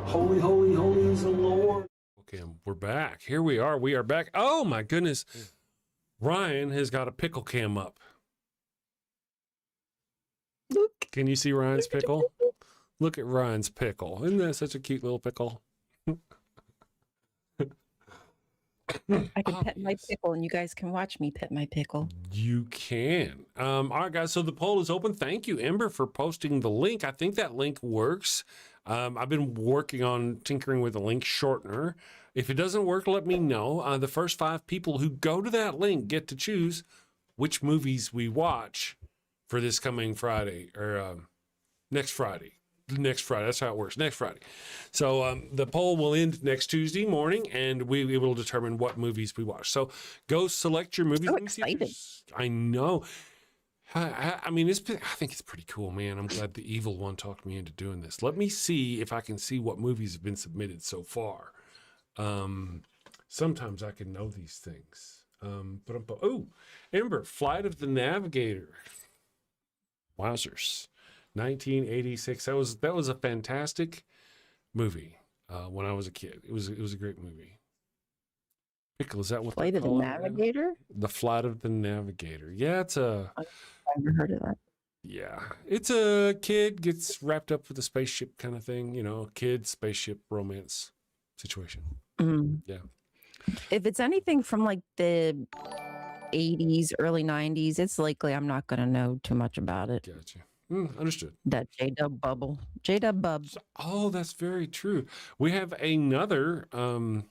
Holy, holy, holy is the Lord. Okay, we're back. Here we are. We are back. Oh, my goodness. Ryan has got a pickle cam up. Look. Can you see Ryan's pickle? Look at Ryan's pickle. Isn't that such a cute little pickle? I can pet my pickle, and you guys can watch me pet my pickle. You can. All right, guys. So the poll is open. Thank you, Ember, for posting the link. I think that link works. I've been working on tinkering with the link shortener. If it doesn't work, let me know. The first 5 people who go to that link get to choose which movies we watch for this coming Friday or next Friday. Next Friday. That's how it works. Next Friday. So the poll will end next Tuesday morning, and we will determine what movies we watch. So go select your movies. So excited. I know. I mean, I think it's pretty cool, man. I'm glad the evil one talked me into doing this. Let me see if I can see what movies have been submitted so far. Sometimes I can know these things. Ember, Flight of the Navigator. Wowzers. 1986. That was a fantastic movie when I was a kid. It was a great movie. Pickle, is that what Flight of the Navigator? The Flight of the Navigator. Yeah, it's a... I've never heard of that. Yeah. It's a kid gets wrapped up with a spaceship kind of thing. You know, kid, spaceship, romance situation. Mm. Yeah. If it's anything from like the 80s, early 90s, it's likely I'm not going to know too much about it. Gotcha. Understood. That J-Dub bubble. J-Dub bubs. Oh, that's very true. We have another... a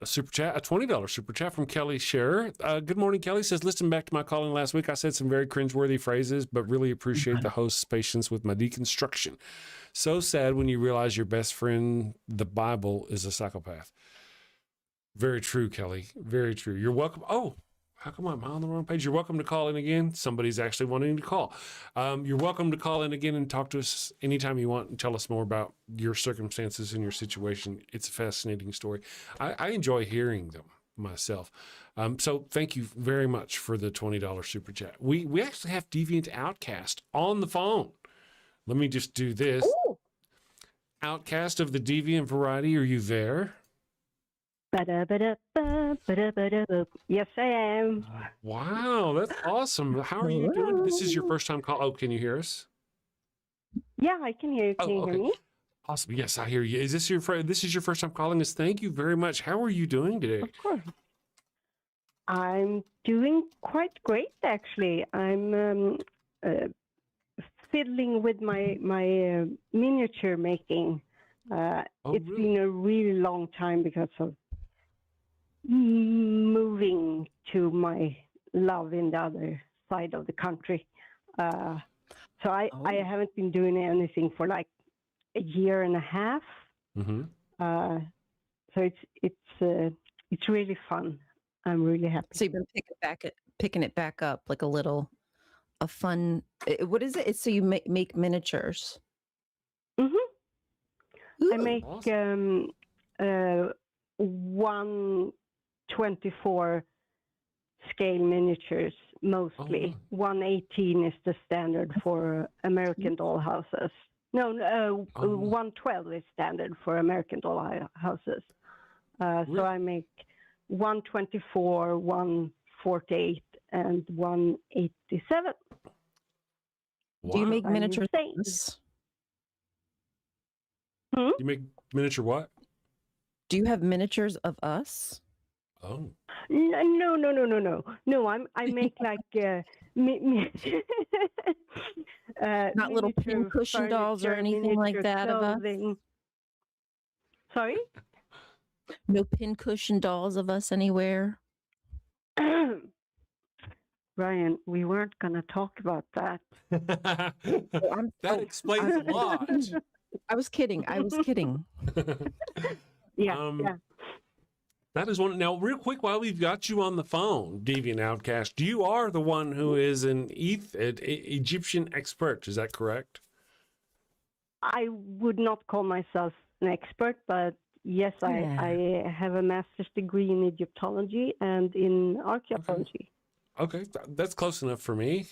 super chat, a $20 super chat from Kelly Scherer. Good morning, Kelly. Says, listen back to my calling last week. I said some very cringeworthy phrases, but really appreciate the host's patience with my deconstruction. So sad when you realize your best friend, the Bible, is a psychopath. Very true, Kelly. Very true. You're welcome. Oh, how come I'm on the wrong page? You're welcome to call in again. Somebody's actually wanting to call. You're welcome to call in again and talk to us anytime you want and tell us more about your circumstances and your situation. It's a fascinating story. I enjoy hearing them myself. So thank you very much for the $20 super chat. We actually have Deviant Outcast on the phone. Let me just do this. Ooh. Outcast of the Deviant variety, are you there? Yes, I am. Wow, that's awesome. How are you doing? This is your first time call. Oh, can you hear us? Yeah, I can hear you. Can you hear me? Awesome. Yes, I hear you. Is this this is your first time calling us? Thank you very much. How are you doing today? Of course. I'm doing quite great, actually. I'm fiddling with my miniature making. It's really? been a really long time because of moving to my love in the other side of the country. So I haven't been doing anything for like a year and a half. Mm-hmm. So it's really fun. I'm really happy. So you've been picking it back up like a fun. What is it? It's so you make miniatures. I make awesome. 124 scale miniatures mostly. 118 is the standard for American doll houses. No, 112 is standard for American doll houses. So I make 124, 148, and 187. Do you make I'm miniatures? insane. You make miniature what? Do you have miniatures of us? Oh. No. I make like not little pincushion dolls or anything like that of us. Sorry? No pincushion dolls of us anywhere. Brian, we weren't going to talk about that. That explains a lot. I was kidding. Yeah. That is one. Now, real quick, while we've got you on the phone, Deviant Outcast, you are the one who is an Egyptian expert. Is that correct? I would not call myself an expert, but yes, I have a master's degree in Egyptology and in archaeology. Okay. That's close enough for me.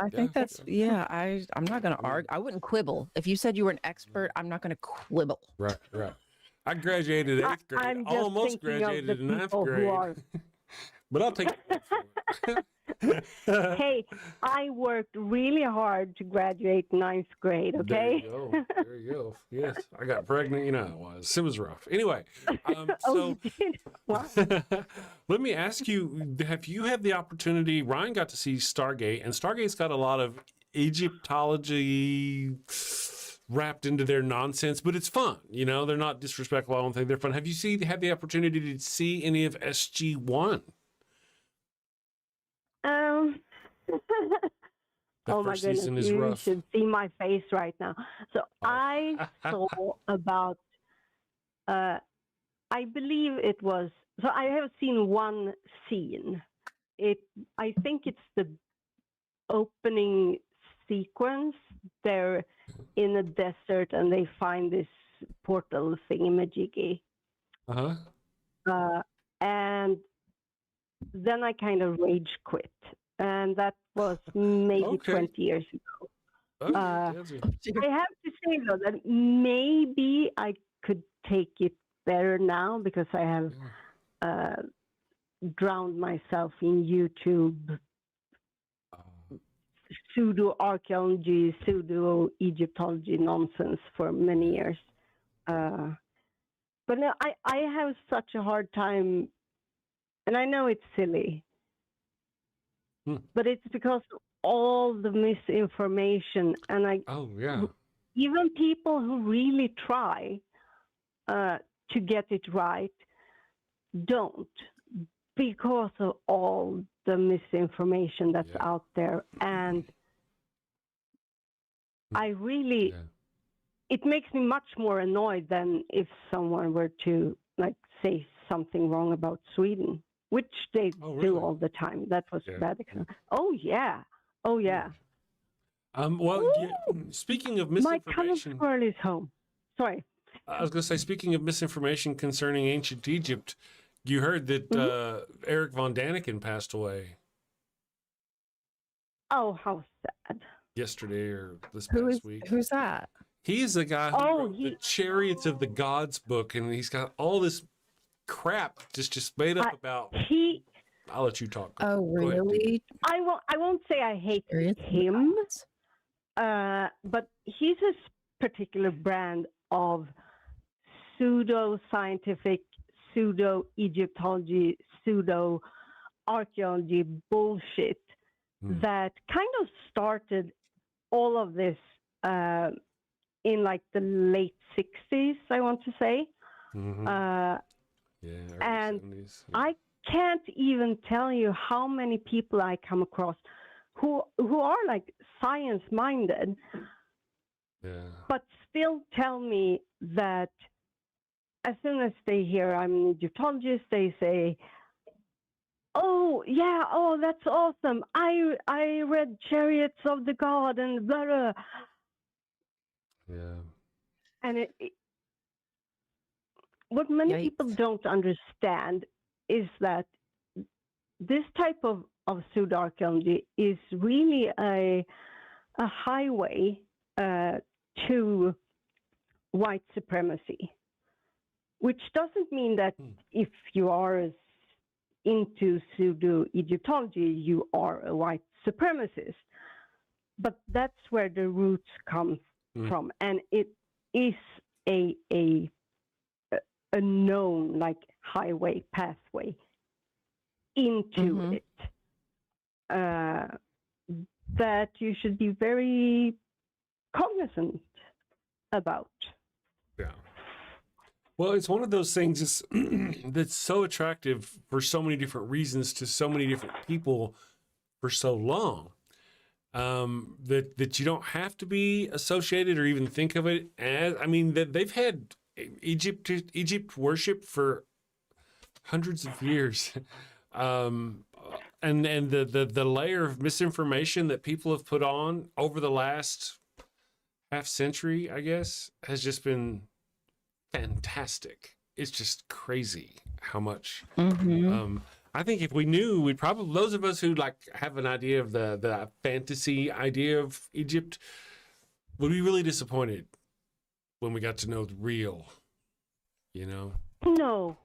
I think that's, I'm not going to argue. I wouldn't quibble. If you said you were an expert, I'm not going to quibble. Right. I graduated 8th grade. I'm just almost graduated in 9th grade. But I'll take it. Hey, I worked really hard to graduate 9th grade, okay? There you go. Yes, I got pregnant, it was rough. Anyway, so let me ask you, have you had the opportunity, Ryan got to see Stargate, and Stargate's got a lot of Egyptology wrapped into their nonsense, but it's fun. They're not disrespectful. I don't think they're fun. Have you had the opportunity to see any of SG-1? Oh my goodness, you should see my face right now. So I saw about, I believe it was, so I have seen one scene. I think it's the opening sequence. They're in a desert and they find this portal thingamajiggy. And then I kind of rage quit. And that was maybe 20 years ago. I have to say, though, that maybe I could take it better now because I have drowned myself in YouTube pseudo-archaeology, pseudo-Egyptology nonsense for many years. But no, I have such a hard time, and I know it's silly, but it's because of all the misinformation, and even people who really try to get it right don't, because of all the misinformation that's out there. And I really, it makes me much more annoyed than if someone were to say something wrong about Sweden, which they do all the time. That was bad. Oh yeah. Speaking of my colored misinformation, squirrel is home. Sorry. I was going to say, speaking of misinformation concerning ancient Egypt, you heard that Eric von Daniken passed away. Oh, how sad. Yesterday or this past week. Who's that? He's the guy who wrote the Chariots of the Gods book, and he's got all this crap just made up about. I'll let you talk. Oh, really? I won't say I hate him, but he's a particular brand of pseudo-scientific, pseudo-Egyptology, pseudo-archaeology bullshit that kind of started all of this in like the late 60s, I want to say. Mm-hmm. Early And 70s. I can't even tell you how many people I come across who are like science-minded, but still tell me that as soon as they hear I'm an Egyptologist, they say, "Oh yeah, oh that's awesome! I read Chariots of the God and blah blah." Yeah. And what many people don't understand is that this type of pseudo-archaeology is really a highway to white supremacy, which doesn't mean that if you are into pseudo-Egyptology, you are a white supremacist. But that's where the roots come from, and it is a known like highway pathway into it that you should be very cognizant about. Yeah. Well, it's one of those things that's so attractive for so many different reasons to so many different people for so long. That you don't have to be associated or even think of it as, I mean, that they've had Egypt worship for hundreds of years. And the layer of misinformation that people have put on over the last half century, I guess, has just been fantastic. It's just crazy how much, I think if we knew, we'd probably, those of us who like have an idea of the fantasy idea of Egypt would be really disappointed when we got to know the real, you know? No.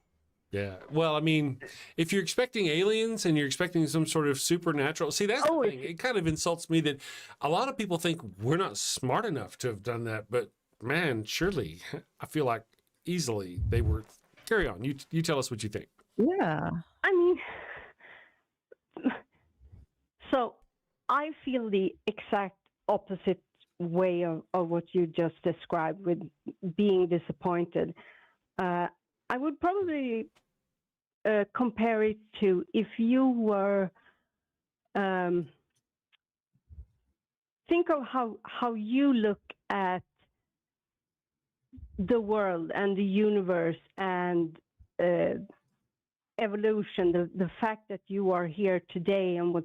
Yeah. Well, I mean, if you're expecting aliens and you're expecting some sort of supernatural, see, that's the thing. It kind of insults me that a lot of people think we're not smart enough to have done that, but man, surely I feel like easily they were. Carry on. You tell us what you think. Yeah. I mean, so I feel the exact opposite way of what you just described with being disappointed. I would probably compare it to if you were, think of how you look at the world and the universe and evolution, the fact that you are here today and what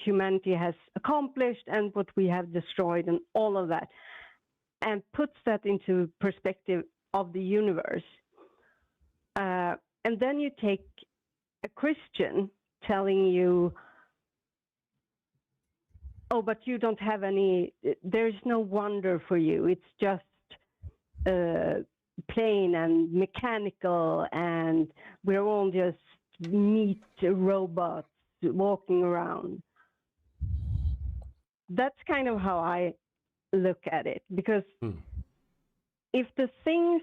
humanity has accomplished and what we have destroyed and all of that, and puts that into perspective of the universe. And then you take a Christian telling you, oh, but you don't have any, there's no wonder for you. It's just plain and mechanical, and we're all just meat robots walking around. That's kind of how I look at it, because if the things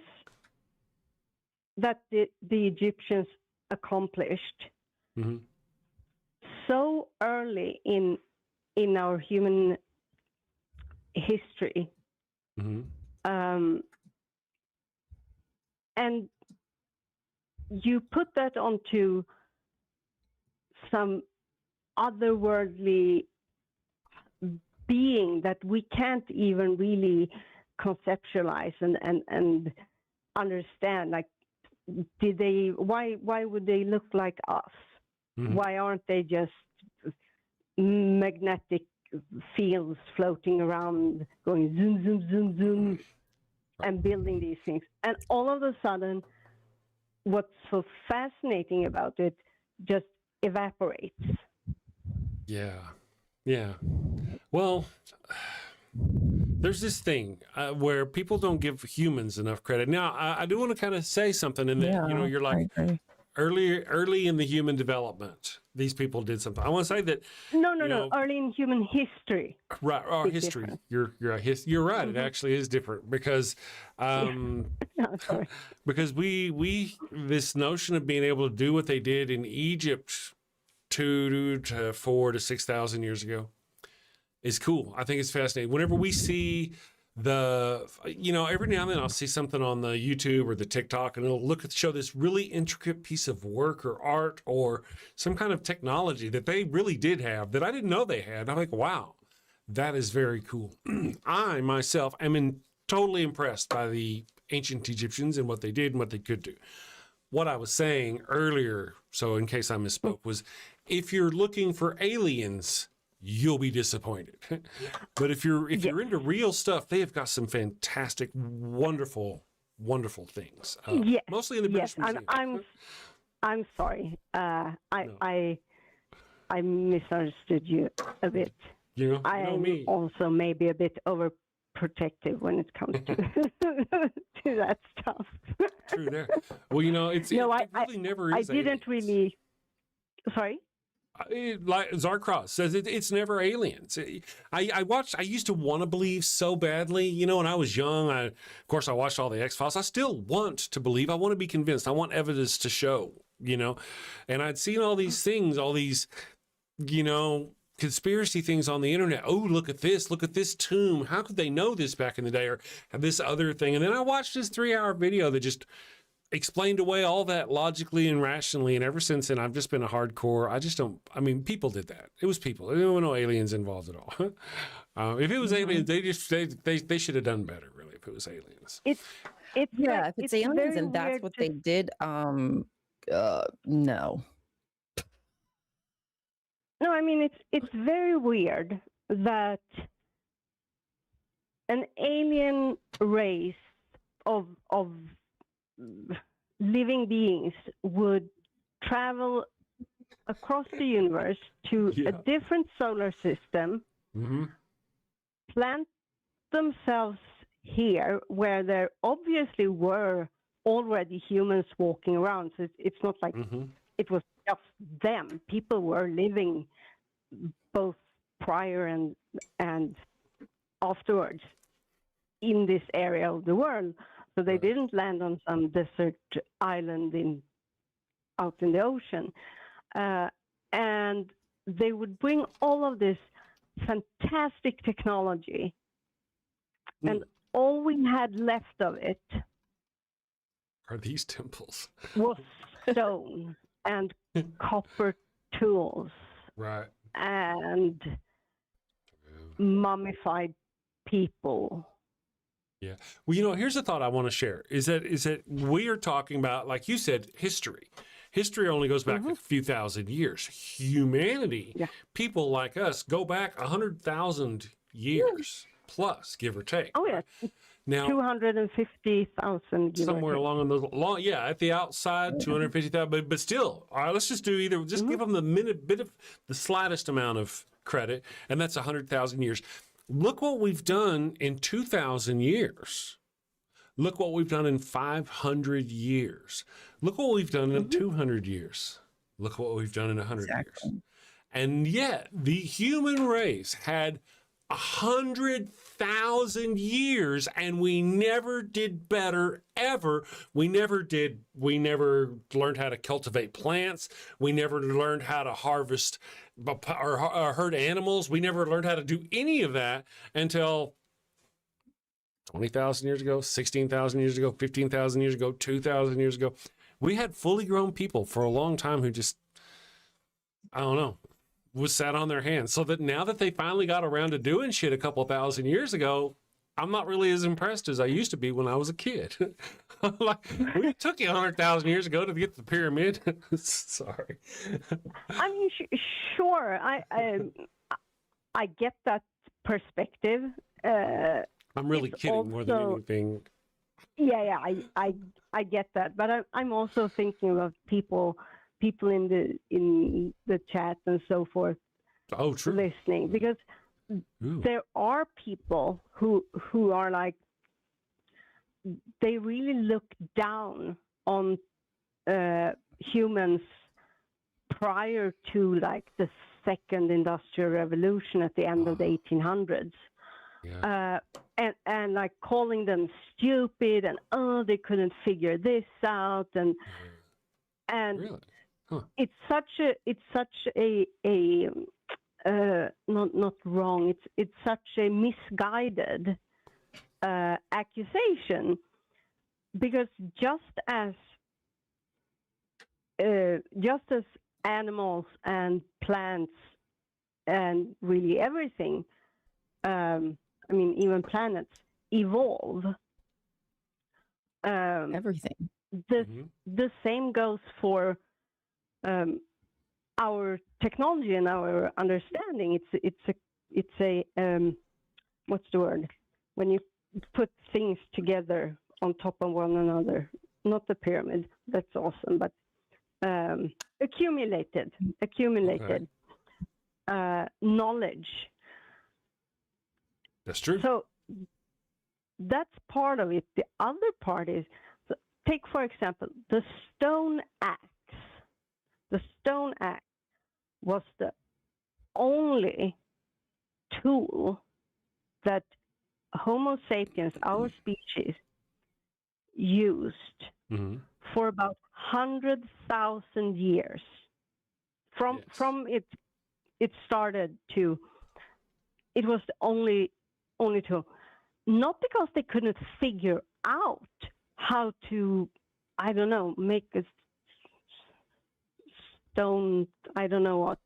that the Egyptians accomplished so early in our human history, and you put that onto some otherworldly being that we can't even really conceptualize and understand, like, why would they look like us? Why aren't they just magnetic fields floating around, going zoom, zoom, zoom, zoom, and building these things? And all of a sudden, what's so fascinating about it just evaporates. Yeah. Well, there's this thing where people don't give humans enough credit. Now, I do want to kind of say something in that, you're like early in the human development, these people did something. I want to say that. No. Early in human history. Right. Our history. Different. You're right. It actually is different because, because we this notion of being able to do what they did in Egypt 2 to 4 to 6,000 years ago is cool. I think it's fascinating. Whenever we see every now and then I'll see something on the YouTube or the TikTok, and it'll show this really intricate piece of work or art or some kind of technology that they really did have that I didn't know they had. I'm like, wow, that is very cool. I myself am totally impressed by the ancient Egyptians and what they did and what they could do. What I was saying earlier, so in case I misspoke, was if you're looking for aliens, you'll be disappointed. But if you're into real stuff, they have got some fantastic, wonderful things. Mostly in the British Museum. I'm sorry. I misunderstood you a bit. I'm also maybe a bit overprotective when it comes to to that stuff. True there. Well, it really never is. I didn't really. Sorry. Like Zarkross says, it's never aliens. I used to want to believe so badly, when I was young. Of course, I watched all the X-Files. I still want to believe. I want to be convinced. I want evidence to show, and I'd seen all these things, all these, conspiracy things on the internet. Oh, look at this tomb. How could they know this back in the day, or this other thing? And then I watched this 3-hour video that just explained away all that logically and rationally, and ever since then I've just been a hardcore. People did that. It was people. There were no aliens involved at all. If it was aliens, they should have done better, really. If it was aliens, if it's aliens and that's what they did, no. No, it's very weird that an alien race of living beings would travel across the universe to a different solar system, plant themselves here where there obviously were already humans walking around. So it's not like it was just them. People were living both prior and afterwards in this area of the world. So they didn't land on some desert island out in the ocean. And they would bring all of this fantastic technology. And all we had left of it are these temples. Was stone and copper tools. Right. And mummified people. Yeah. Well, here's a thought I want to share is that we are talking about, like you said, history. History only goes back a few thousand years. Humanity, people like us, go back 100,000 years plus, give or take. Oh, yeah. Now, 250,000. Somewhere along those at the outside, 250,000. But still, all right, let's just do give them the slightest amount of credit, and that's 100,000 years. Look what we've done in 2,000 years. Look what we've done in 500 years. Look what we've done in 200 years. Look what we've done in 100 years. And yet, the human race had 100,000 years, and we never did better ever. We never learned how to cultivate plants. We never learned how to harvest or herd animals. We never learned how to do any of that until 20,000 years ago, 16,000 years ago, 15,000 years ago, 2,000 years ago. We had fully grown people for a long time who just, was sat on their hands. So that now that they finally got around to doing shit a couple thousand years ago, I'm not really as impressed as I used to be when I was a kid. We took you 100,000 years ago to get the pyramid. Sorry. Sure. I get that perspective. I'm really kidding more than anything. Yeah. I get that, but I'm also thinking of people in the chat and so forth. Oh, true. Listening, because there are people who are like, they really look down on humans prior to like the second industrial revolution at the end of the 1800s. Yeah. And like calling them stupid and they couldn't figure this out and really? Huh. It's such a not wrong. It's such a misguided accusation, because just as animals and plants and really everything, even planets evolve. Everything. The same goes for our technology and our understanding. It's a what's the word? When you put things together on top of one another, not the pyramid. That's awesome, but accumulated knowledge. That's true. So that's part of it. The other part is, take for example, the stone axe. The stone axe was the only tool that Homo sapiens, our species, used for about 100,000 years. From it started to, it was the only tool. Not because they couldn't figure out how to, I don't know, make a stone, I don't know what,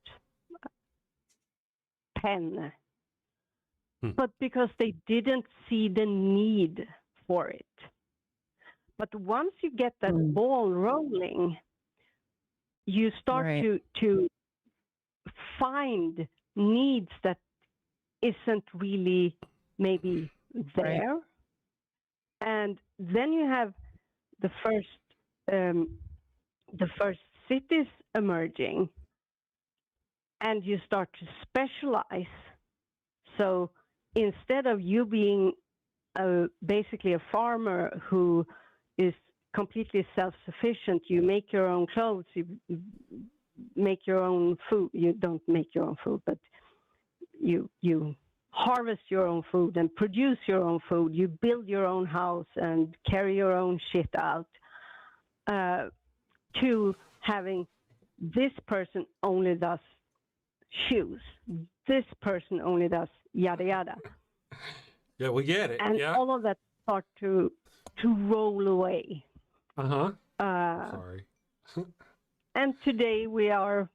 pen. But because they didn't see the need for it. But once you get that ball rolling, you start to find needs that isn't really maybe there. Right. And then you have the first cities emerging, and you start to specialize. So instead of you being basically a farmer who is completely self-sufficient, you make your own clothes, you make your own food. You don't make your own food, but you harvest your own food and produce your own food. You build your own house and carry your own shit out, to having this person only does shoes. This person only does yada yada. Yeah, we get it. And all of that start to roll away. Sorry. And today we are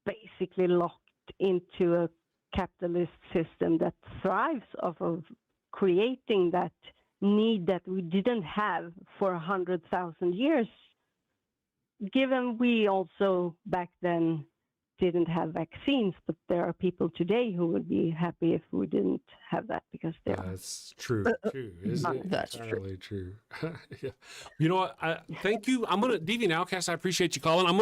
basically locked into a capitalist system that thrives off of creating that need that we didn't have for 100,000 years. Given we also back then didn't have vaccines, but there are people today who would be happy if we didn't have that, because they are. That's true, too, isn't it? That's entirely true. Yeah. You know what? Thank you. I'm gonna Deviant Outcast. I appreciate you calling. I'm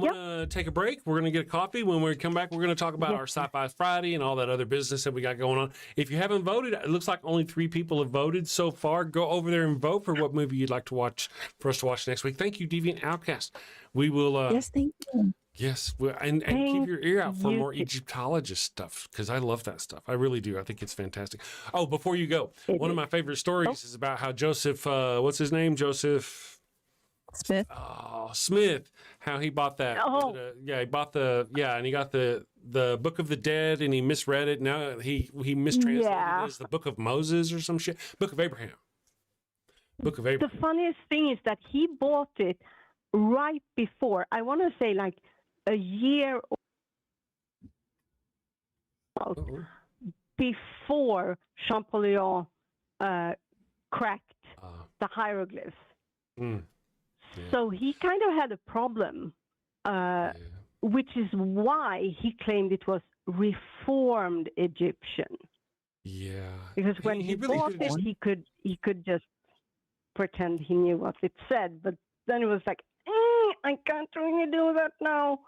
gonna take a break. We're gonna get a coffee. When we come back, we're gonna talk about our Sci-Fi Friday and all that other business that we got going on. If you haven't voted, it looks like only 3 people have voted so far. Go over there and vote for what movie you'd like to watch for us to watch next week. Thank you, Deviant Outcast. We will. Yes, thank you. Yes, and keep your ear out for more Egyptologist stuff, because I love that stuff. I really do. I think it's fantastic. Oh, before you go, one of my favorite stories is about how Joseph, what's his name? Joseph Smith. Oh, Smith. How he bought that. He bought and he got the Book of the Dead, and he misread it. Now he mistranslated it as the Book of Moses or some shit. Book of Abraham. Book of Abraham. The funniest thing is that he bought it right before, I want to say like a year before Champollion cracked the hieroglyphs. So he kind of had a problem, which is why he claimed it was Reformed Egyptian. Yeah. Because when he really bought it, he could just pretend he knew what it said, but then it was like, I can't really do that now.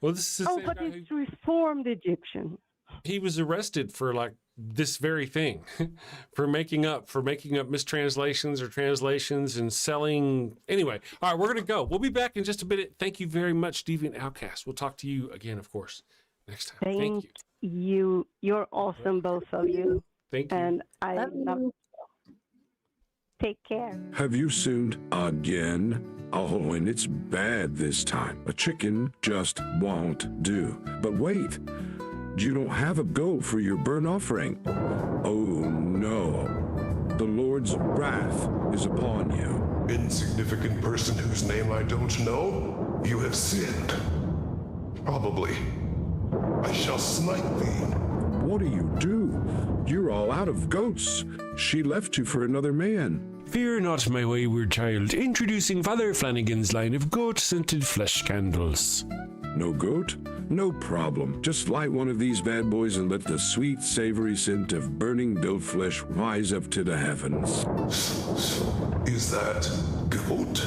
Well, this is but it's Reformed Egyptian. He was arrested for like this very thing, for making up mistranslations or translations and selling. Anyway, all right, we're gonna go. We'll be back in just a bit. Thank you very much, Deviant Outcast. We'll talk to you again, of course, next time. Thank you. You're awesome, both of you. Thank you. And I love you. Take care. Have you sinned again? Oh, and it's bad this time. A chicken just won't do. But wait, you don't have a goat for your burnt offering. Oh, No, the Lord's wrath is upon you. Insignificant person whose name I don't know, you have sinned. Probably. I shall smite thee. What do you do? You're all out of goats. She left you for another man. Fear not, my wayward child. Introducing Father Flanagan's line of goat-scented flesh candles. No goat? No problem. Just light one of these bad boys and let the sweet, savory scent of burning goat flesh rise up to the heavens. Is that goat?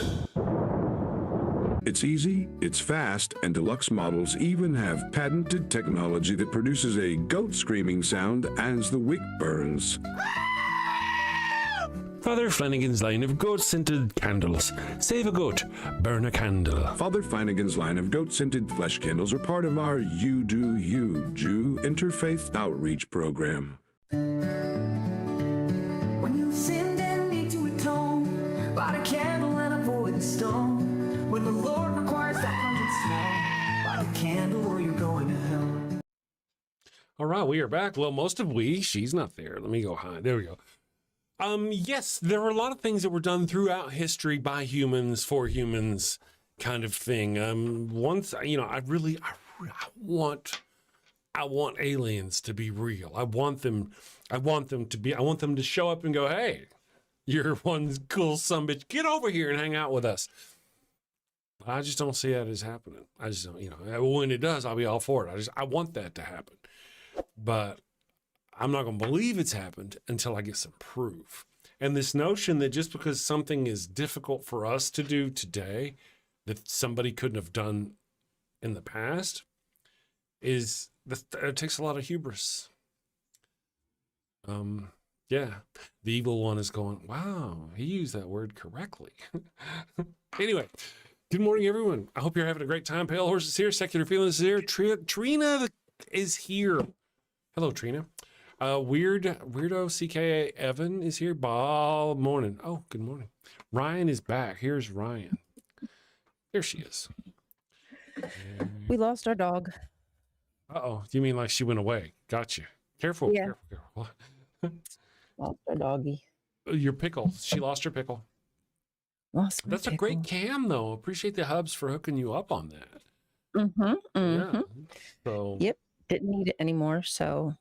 It's easy, it's fast, and deluxe models even have patented technology that produces a goat screaming sound as the wick burns. Father Flanagan's line of goat-scented candles. Save a goat, burn a candle. Father Flanagan's line of goat-scented flesh candles are part of our You Do You Jew interfaith outreach program. When you sinned and need to atone, light a candle and avoid the stone. When the Lord requires that pungent smell, light a candle or you're going to hell. All right, we are back. Well, most of she's not there. Let me go high. There we go. Yes, there are a lot of things that were done throughout history by humans for humans, kind of thing. Once, I want aliens to be real. I want them to show up and go, hey, you're one cool sumbitch, get over here and hang out with us. I just don't see that as happening. I just don't, when it does, I'll be all for it. I want that to happen, but I'm not going to believe it's happened until I get some proof. And this notion that just because something is difficult for us to do today, that somebody couldn't have done in the past, it takes a lot of hubris. Yeah, the evil one is going, wow, he used that word correctly. Anyway, good morning, everyone. I hope you're having a great time. Pale Horse is here. Secular Feelings is here. Trina is here. Hello, Trina. Weirdo CKA Evan is here. Ball morning. Oh, good morning. Ryan is back. Here's Ryan. There she is. We lost our dog. Uh-oh. You mean like she went away? Gotcha. Careful. Yeah. Careful. Lost our doggy. Your pickle. She lost her pickle. Lost That's a great cam, though. Appreciate the hubs for hooking you up on that. Mm-hmm. Yeah. So. Yep. Didn't need it anymore, so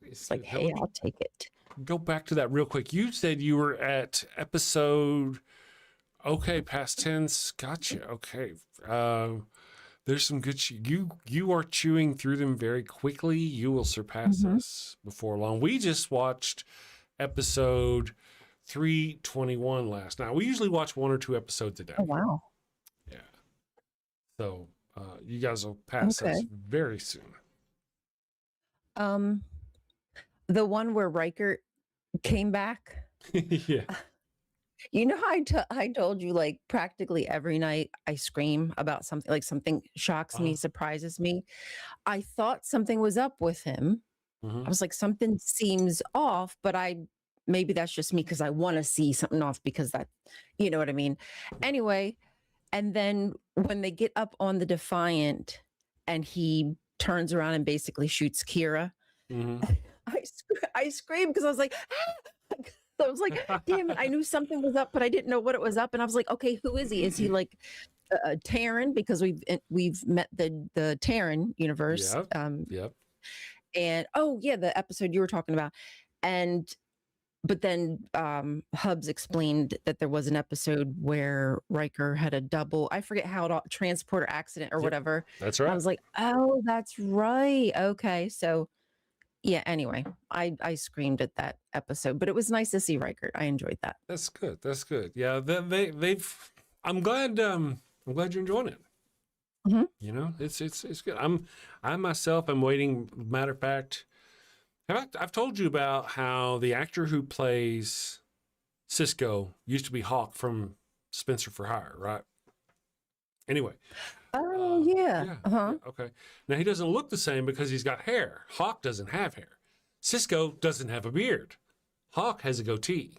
it's like, hey, I'll take it. Go back to that real quick. You said you were at episode, past tense. Gotcha. Okay. There's some good, you are chewing through them very quickly. You will surpass us before long. We just watched episode 321 last night. We usually watch 1 or 2 episodes a day. Oh, wow. Yeah. So you guys will pass us very soon. The one where Riker came back. Yeah. You know how I told you, like, practically every night I scream about something, like something shocks me, surprises me. I thought something was up with him. I was like, something seems off, but maybe that's just me because I want to see something off because that, you know what I mean? Anyway, and then when they get up on the Defiant and he turns around and basically shoots Kira, I screamed because I was like, ah! I was like, damn it, I knew something was up, but I didn't know what it was up. And I was like, okay, who is he? Is he like a Terran? Because we've met the Terran universe. Yep. And the episode you were talking about. But then Hubs explained that there was an episode where Riker had a double, I forget how it transporter accident or whatever. That's right. I was like, oh, that's right. Okay. So yeah, anyway, I screamed at that episode, but it was nice to see Riker. I enjoyed that. That's good. That's good. Yeah, I'm glad you're enjoying it. You know, it's good. I myself am waiting. Matter of fact, I've told you about how the actor who plays Cisco used to be Hawk from Spencer for Hire, right? Anyway. Oh, yeah. Okay. Now, he doesn't look the same because he's got hair. Hawk doesn't have hair. Cisco doesn't have a beard. Hawk has a goatee.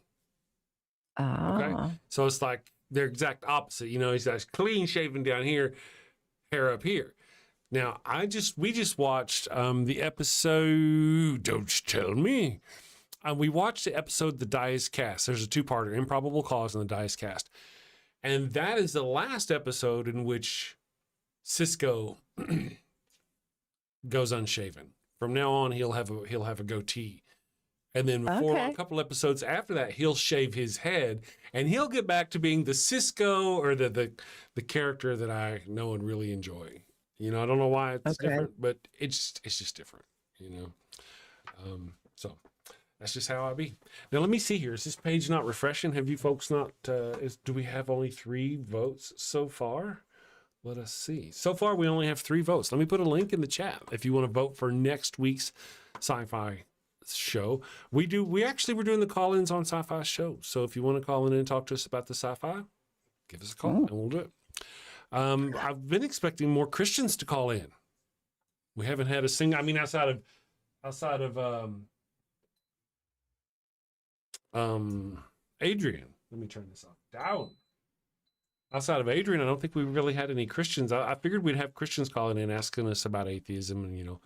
Okay. So it's like they're exact opposite. You know, he's got clean shaven down here, hair up here. Now, we just watched the episode, don't tell me, we watched the episode The Die Is Cast. There's a two-parter, Improbable Cause and The Die Is Cast. And that is the last episode in which Cisco goes unshaven. From now on, he'll have a goatee. And then for a couple episodes after that, he'll shave his head, and he'll get back to being the Cisco or the character that I know and really enjoy. You know, I don't know why it's different, but it's just different, you know. So that's just how I be. Now let me see here. Is this page not refreshing? Have you folks not? Do we have only 3 votes so far? Let us see. So far, we only have 3 votes. Let me put a link in the chat if you want to vote for next week's sci-fi show. We're doing the call-ins on sci-fi show. So if you want to call in and talk to us about the sci-fi, give us a call and we'll do it. I've been expecting more Christians to call in. We haven't had a single, I mean, outside of Adrian. Let me turn this off. Down. Outside of Adrian, I don't think we really had any Christians. I figured we'd have Christians calling in asking us about atheism and, you know,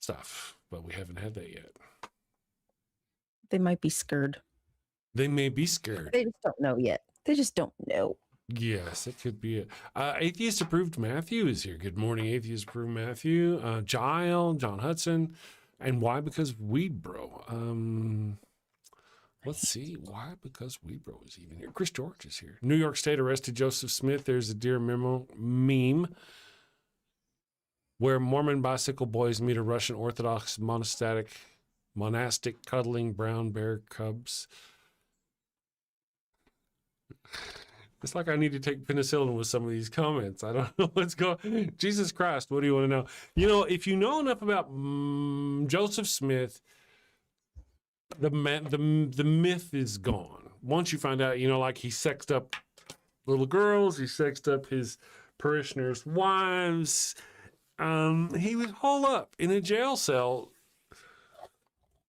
stuff, but we haven't had that yet. They might be scared. They may be scared. They just don't know yet. They just don't know. Yes, it could be it. Atheist Approved Matthew is here. Good morning, Atheist Approved Matthew. John Hudson. And why? Because Weed Bro. Let's see. Why? Because Weed Bro is even here. Chris George is here. New York State arrested Joseph Smith. There's a Dear Memo meme where Mormon bicycle boys meet a Russian Orthodox monastic cuddling brown bear cubs. It's like I need to take penicillin with some of these comments. I don't know what's going. Jesus Christ, what do you want to know? You know, if you know enough about Joseph Smith, the myth is gone. Once you find out, you know, like he sexed up little girls, he sexed up his parishioners' wives. He was holed up in a jail cell,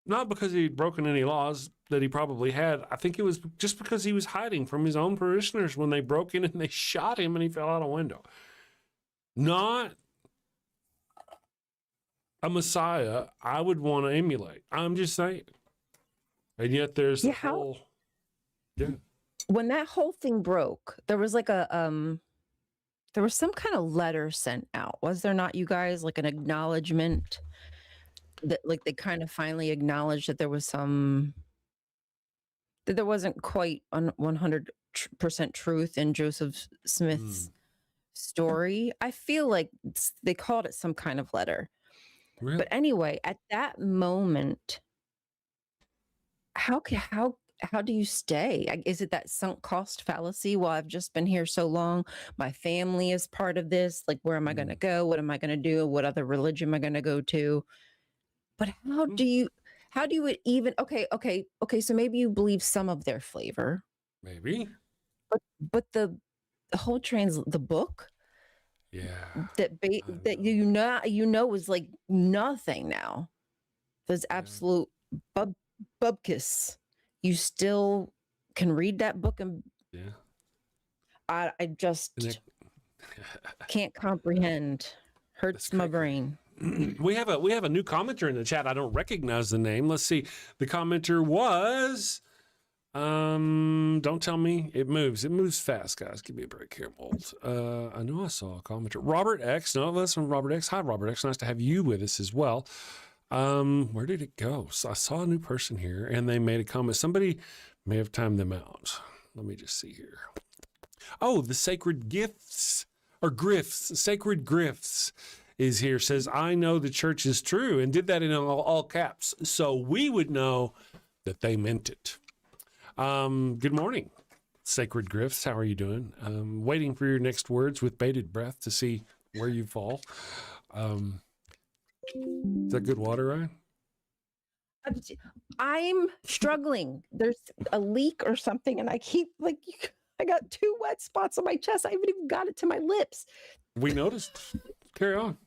not because he'd broken any laws that he probably had. I think it was just because he was hiding from his own parishioners when they broke in and they shot him and he fell out a window. Not a Messiah I would want to emulate. I'm just saying. And yet there's when that whole thing broke, there was like there was some kind of letter sent out. Was there not, you guys, like an acknowledgement that like they kind of finally acknowledged that there was that there wasn't quite 100% truth in Joseph Smith's story? I feel like they called it some kind of letter. Really? But anyway, at that moment, how do you stay? Is it that sunk cost fallacy? Well, I've just been here so long. My family is part of this. Like, where am I going to go? What am I going to do? What other religion am I going to go to? But how do you even, okay. So maybe you believe some of their flavor. Maybe. But the whole the book. Yeah. That you know was like nothing now. There's absolute bubkiss. You still can read that book and I just can't comprehend. Hurts my brain. We have a new commenter in the chat. I don't recognize the name. Let's see. The commenter was don't tell me it moves. It moves fast, guys. Give me a break here, Bolt. I know I saw a commenter. Robert X. No, that's from Robert X. Hi, Robert X. Nice to have you with us as well. Where did it go? So I saw a new person here and they made a comment. Somebody may have timed them out. Let me just see here. Oh, the Sacred Gifts or Grifts, Sacred Grifts is here. Says, I know the church is true, and did that in all caps. So we would know that they meant it. Good morning, Sacred Grifts. How are you doing? Waiting for your next words with bated breath to see where you fall. Is that good water, Ryan? I'm struggling. There's a leak or something, and I keep I got 2 wet spots on my chest. I haven't even got it to my lips. We noticed. Carry on.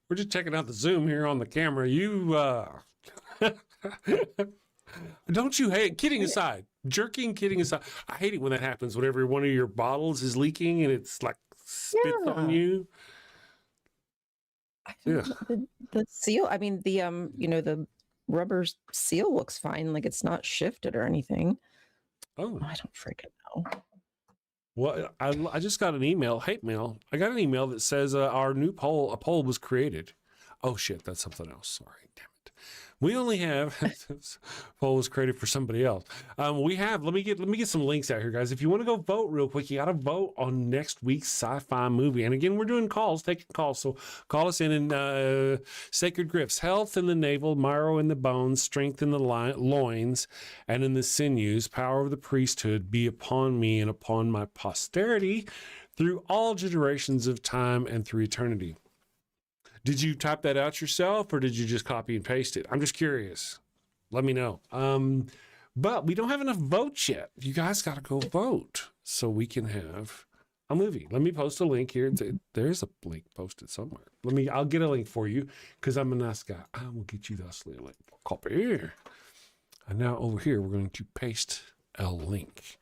We're just checking out the zoom here on the camera. You don't you hate, kidding aside, kidding aside, I hate it when that happens, whenever one of your bottles is leaking and it's like spits on you. Yeah. The seal, I mean, the the rubber seal looks fine. Like it's not shifted or anything. Oh, I don't freaking know. Well, I just got an email, hate mail. I got an email that says our new poll, a poll was created. Oh shit, that's something else. Sorry, damn it. We only have this poll was created for somebody else. We have. Let me get some links out here, guys. If you want to go vote real quick, you got to vote on next week's sci-fi movie. And again, we're doing calls, taking calls. So call us in. And sacred gifts: health in the navel, marrow in the bones, strength in the loins, and in the sinews. Power of the priesthood be upon me and upon my posterity, through all generations of time and through eternity. Did you type that out yourself, or did you just copy and paste it? I'm just curious. Let me know. But we don't have enough votes yet. You guys got to go vote so we can have a movie. Let me post a link here. There's a link posted somewhere. I'll get a link for you because I'm a nice guy. I will get you the link. Copy here. And now over here, we're going to paste a link.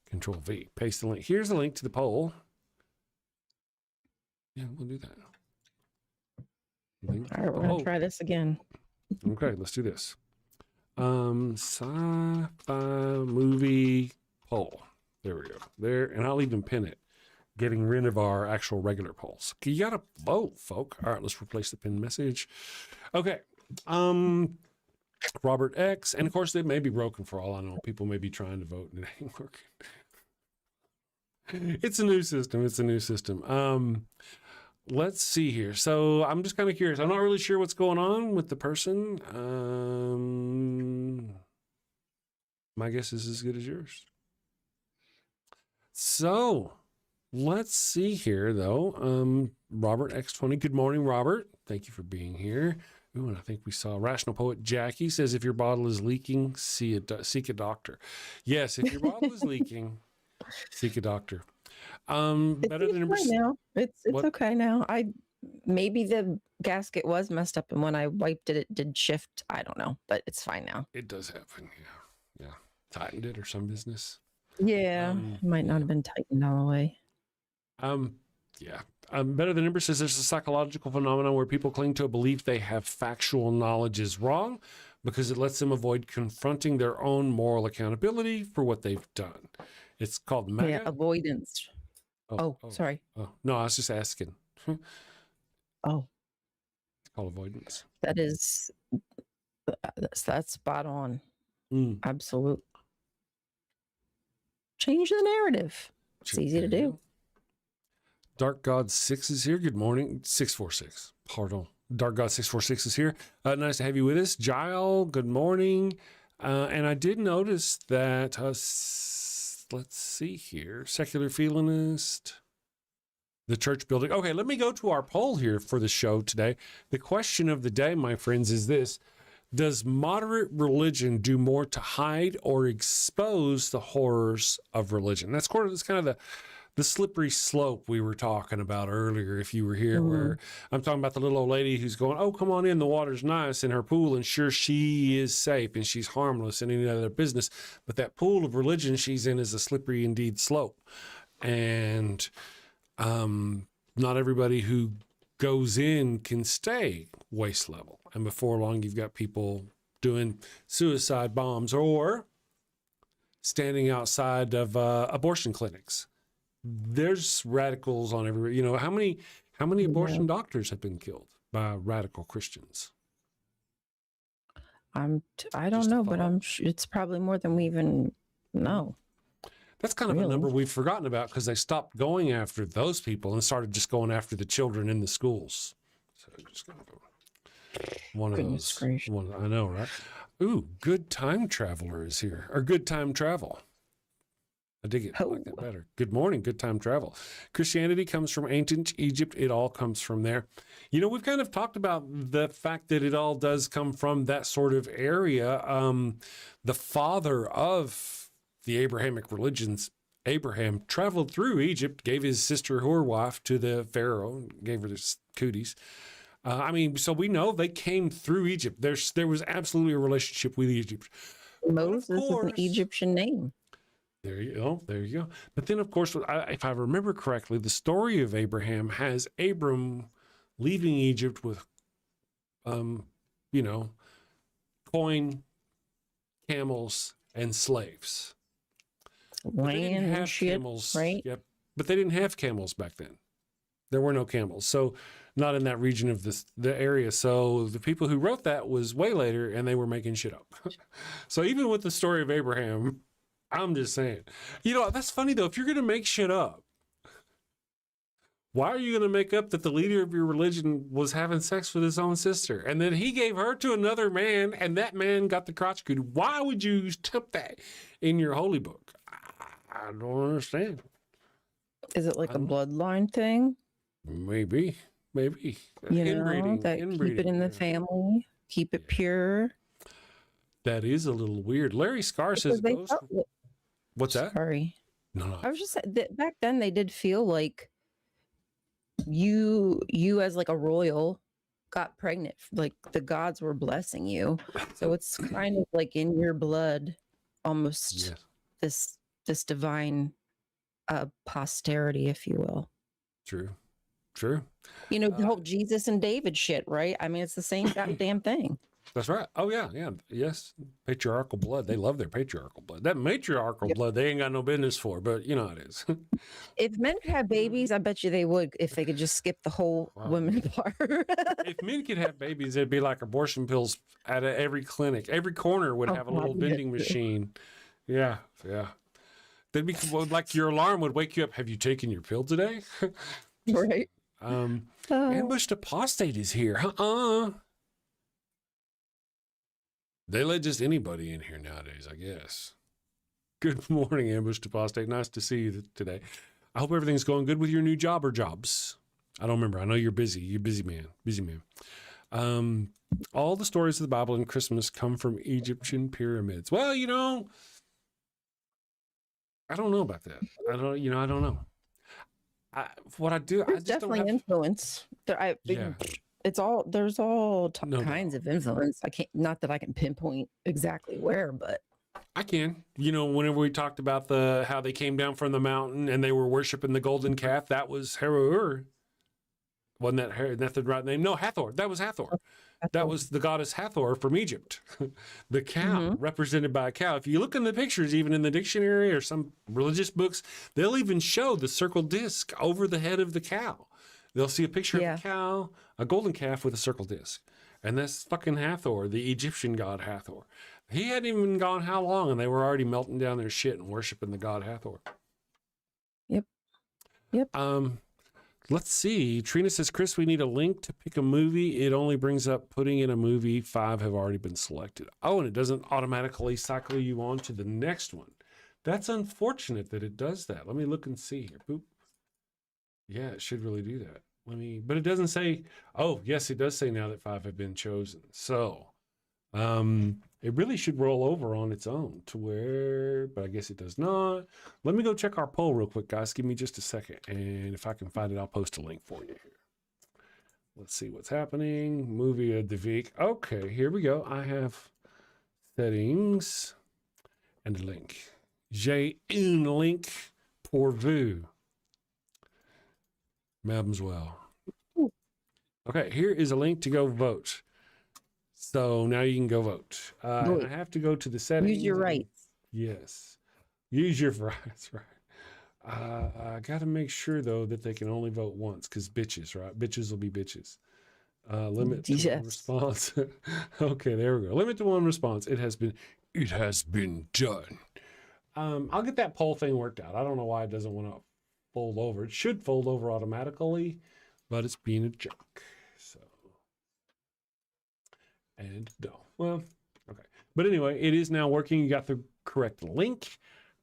Control V. Paste the link. Here's the link to the poll. Yeah, we'll do that. All right, we're gonna try this again. Okay, let's do this. Sci-fi movie poll. There we go. There, and I'll even pin it. Getting rid of our actual regular polls. You gotta vote, folk. All right, let's replace the pinned message. Okay. Robert X, and of course they may be broken for all I know. People may be trying to vote and it ain't working. It's a new system. Let's see here. So I'm just kind of curious. I'm not really sure what's going on with the person. My guess is as good as yours. So let's see here, though. Robert X20. Good morning, Robert. Thank you for being here. Ooh, and I think we saw Rational Poet Jackie says, if your bottle is leaking, seek a doctor. Yes, if your bottle is leaking, seek a doctor. Better than right now. It's okay now. Maybe the gasket was messed up, and when I wiped it, it did shift. I don't know, but it's fine now. It does happen. Yeah. Tightened it or some business. Yeah, it might not have been tightened all the way. Yeah. Better than Ember says there's a psychological phenomenon where people cling to a belief they have factual knowledge is wrong because it lets them avoid confronting their own moral accountability for what they've done. It's called avoidance. Oh, sorry. Oh, no, I was just asking. Oh. It's called avoidance. That's spot on. Absolute. Change the narrative. It's easy to do. Dark God 6 is here. Good morning. 646. Pardon. Dark God 646 is here. Nice to have you with us. Gile, good morning. And I did notice that, let's see here. Secular Feelinist. The church building. Okay, let me go to our poll here for the show today. The question of the day, my friends, is this. Does moderate religion do more to hide or expose the horrors of religion? That's kind of the slippery slope we were talking about earlier, if you were here, where I'm talking about the little old lady who's going, oh, come on in, the water's nice in her pool, and sure, she is safe, and she's harmless and any other business. But that pool of religion she's in is a slippery indeed slope. And not everybody who goes in can stay waist level. And before long, you've got people doing suicide bombs or standing outside of abortion clinics. There's radicals on everywhere. You know, how many abortion doctors have been killed by radical Christians? I don't know, but I'm sure it's probably more than we even know. That's kind of a number we've forgotten about because they stopped going after those people and started just going after the children in the schools. So just gonna go one of those. I know, right? Ooh, Good Time Traveler is here, or Good Time Travel. I dig it. I like that better. Good morning, Good Time Travel. Christianity comes from ancient Egypt. It all comes from there. You know, we've kind of talked about the fact that it all does come from that sort of area. The father of the Abrahamic religions, Abraham, traveled through Egypt, gave his sister whore wife to the Pharaoh, gave her the cooties. So we know they came through Egypt. There was absolutely a relationship with Egypt. Moses is an Egyptian name. There you go. But then, of course, if I remember correctly, the story of Abraham has Abram leaving Egypt with, coin, camels, and slaves. Land and shit, camels, right? Yep. But they didn't have camels back then. There were no camels. So not in that region of the area. So the people who wrote that was way later, and they were making shit up. So even with the story of Abraham, I'm just saying, that's funny though. If you're going to make shit up, why are you going to make up that the leader of your religion was having sex with his own sister and then he gave her to another man and that man got the crotch cooed? Why would you put that in your holy book? I don't understand. Is it like a bloodline thing? Maybe. Inbreeding, keep it in the family, keep it pure. That is a little weird. Larry Scar says, what's that? Sorry. No. I was just saying that back then they did feel like you as like a royal got pregnant, like the gods were blessing you. So it's kind of like in your blood, almost this divine posterity, if you will. True. The whole Jesus and David shit, right? I mean, it's the same goddamn thing. That's right. Oh, yeah. Yes. Patriarchal blood. They love their patriarchal blood. That matriarchal blood, they ain't got no business for, but you know how it is. If men could have babies, I bet you they would if they could just skip the whole women part. If men could have babies, it'd be like abortion pills at every clinic. Every corner would have a little vending machine. Yeah. They'd be like your alarm would wake you up. Have you taken your pill today? Right. Ambushed apostate is here. They let just anybody in here nowadays, I guess. Good morning, Ambushed Apostate. Nice to see you today. I hope everything's going good with your new job or jobs. I don't remember. I know you're busy. You're busy man. All the stories of the Bible and Christmas come from Egyptian pyramids. Well, I don't know about that. I don't know. There's definitely influence. There's all kinds of influence. Not that I can pinpoint exactly where, but I can. Whenever we talked about how they came down from the mountain and they were worshiping the golden calf, that was Hathor. Wasn't that the right name? No, Hathor. That was Hathor. That was the goddess Hathor from Egypt. The cow, represented by a cow. If you look in the pictures, even in the dictionary or some religious books, they'll even show the circle disc over the head of the cow. They'll see a picture of a cow, a golden calf with a circle disc. And that's fucking Hathor, the Egyptian god Hathor. He hadn't even gone how long, and they were already melting down their shit and worshiping the god Hathor. Yep. Let's see. Trina says, Chris, we need a link to pick a movie. It only brings up putting in a movie. 5 have already been selected. Oh, and it doesn't automatically cycle you on to the next one. That's unfortunate that it does that. Let me look and see here. Boop. Yeah, it should really do that. But it doesn't say, oh, yes, it does say now that 5 have been chosen. So, it really should roll over on its own to where, but I guess it does not. Let me go check our poll real quick, guys. Give me just a second. And if I can find it, I'll post a link for you here. Let's see what's happening. Movie of the week. Okay, here we go. I have settings and a link. J'ai un link pour vous. Mademoiselle. Okay, here is a link to go vote. So now you can go vote. I have to go to the settings. Use your rights. Yes. Use your rights, right. I got to make sure, though, that they can only vote once because bitches, right? Bitches will be bitches. Limit to one response. Okay, there we go. Limit to one response. It has been done. I'll get that poll thing worked out. I don't know why it doesn't want to fold over. It should fold over automatically, but it's being a jerk. So, and no. Well, okay. But anyway, it is now working. You got the correct link.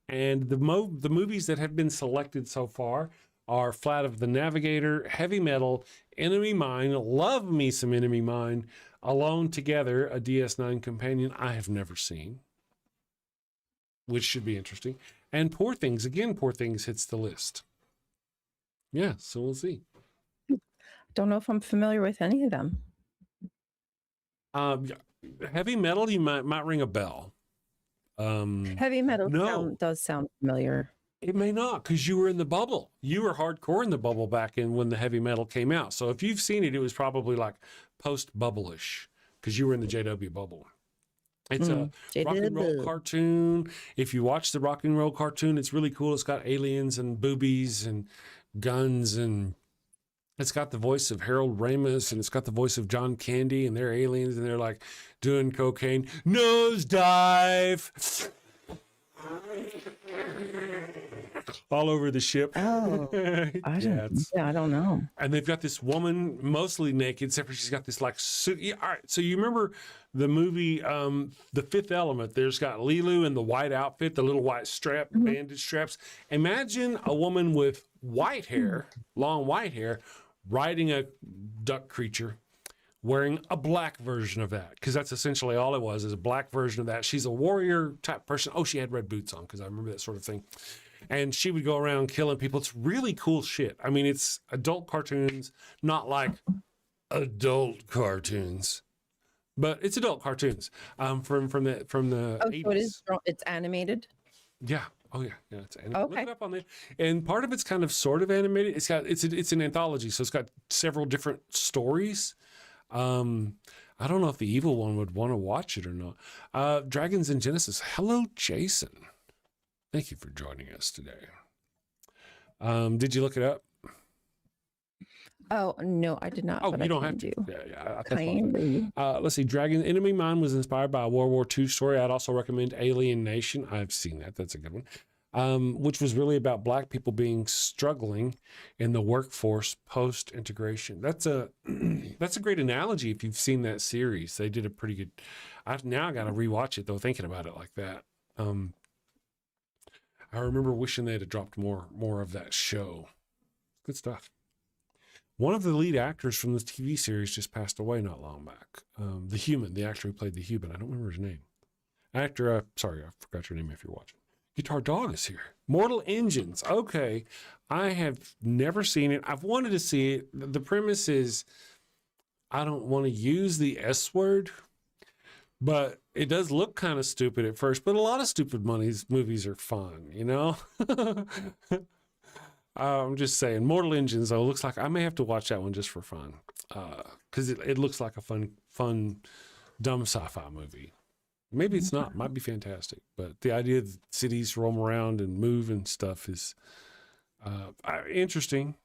And the movies that have been selected so far are Flight of the Navigator, Heavy Metal, Enemy Mine, Love Me Some Enemy Mine, Alone Together, a DS9 companion I have never seen, which should be interesting. And Poor Things. Again, Poor Things hits the list. Yeah, so we'll see. Don't know if I'm familiar with any of them. Heavy Metal, you might ring a bell. Heavy Metal does sound familiar. It may not, because you were in the bubble. You were hardcore in the bubble back in when the heavy metal came out. So if you've seen it, it was probably like post-bubble-ish, because you were in the JW bubble. It's a rock and roll cartoon. If you watch the rock and roll cartoon, it's really cool. It's got aliens and boobies and guns, and it's got the voice of Harold Ramis, and it's got the voice of John Candy, and they're aliens, and they're like doing cocaine. Nosedive! All over the ship. Oh, I don't know. And they've got this woman mostly naked, except for she's got this like suit. Yeah, all right. So you remember the movie, The Fifth Element? There's got Lilu in the white outfit, the little white strap, bandage straps. Imagine a woman with white hair, long white hair, riding a duck creature, wearing a black version of that, because that's essentially all it was, is a black version of that. She's a warrior type person. Oh, she had red boots on, because I remember that sort of thing. And she would go around killing people. It's really cool shit. I mean, it's adult cartoons, not like adult cartoons, but it's adult cartoons from the 80s. So it is. It's animated. Yeah. Oh yeah. Yeah. It's animated. Okay. Look it up on there. And part of it's kind of sort of animated. It's an anthology, so it's got several different stories. I don't know if the evil one would want to watch it or not. Dragons in Genesis. Hello, Jason. Thank you for joining us today. Did you look it up? Oh, no, I did not. Oh, but you don't have to. Yeah. Let's see. Dragon Enemy Mine was inspired by a World War II story. I'd also recommend Alien Nation. I've seen that. That's a good one. Which was really about Black people struggling in the workforce post-integration. That's a great analogy if you've seen that series. They did a pretty good. I got to rewatch it though, thinking about it like that. I remember wishing they'd have dropped more of that show. Good stuff. One of the lead actors from the TV series just passed away not long back. The Human, the actor who played the Human. I don't remember his name. Actor, sorry, I forgot your name if you're watching. Guitar Dog is here. Mortal Engines. Okay. I have never seen it. I've wanted to see it. The premise is I don't want to use the S word, but it does look kind of stupid at first. But a lot of stupid movies are fun, you know? I'm just saying. Mortal Engines, though, looks like I may have to watch that one just for fun. Because it looks like a fun, dumb sci-fi movie. Maybe it's not. Might be fantastic. But the idea that cities roam around and move and stuff is interesting.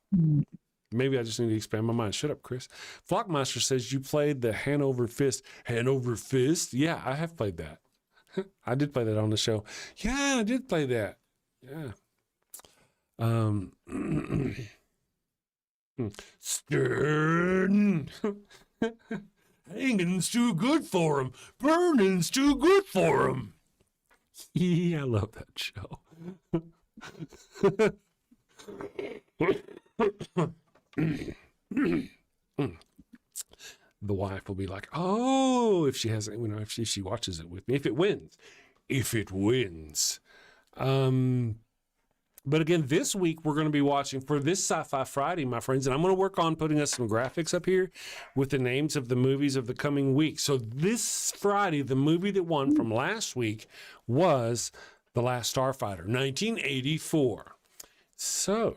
Maybe I just need to expand my mind. Shut up, Chris. Flockmaster says you played the Hanover Fist. Hanover Fist? Yeah, I have played that. I did play that on the show. Yeah, I did play that. Yeah. Stern. Hanging's too good for him. Burning's too good for him. Yeah, I love that show. The wife will be like, oh, if she hasn't, you know, if she watches it with me, if it wins. But again, this week we're going to be watching for this Sci-Fi Friday, my friends, and I'm going to work on putting us some graphics up here with the names of the movies of the coming week. So this Friday, the movie that won from last week was The Last Starfighter, 1984. So,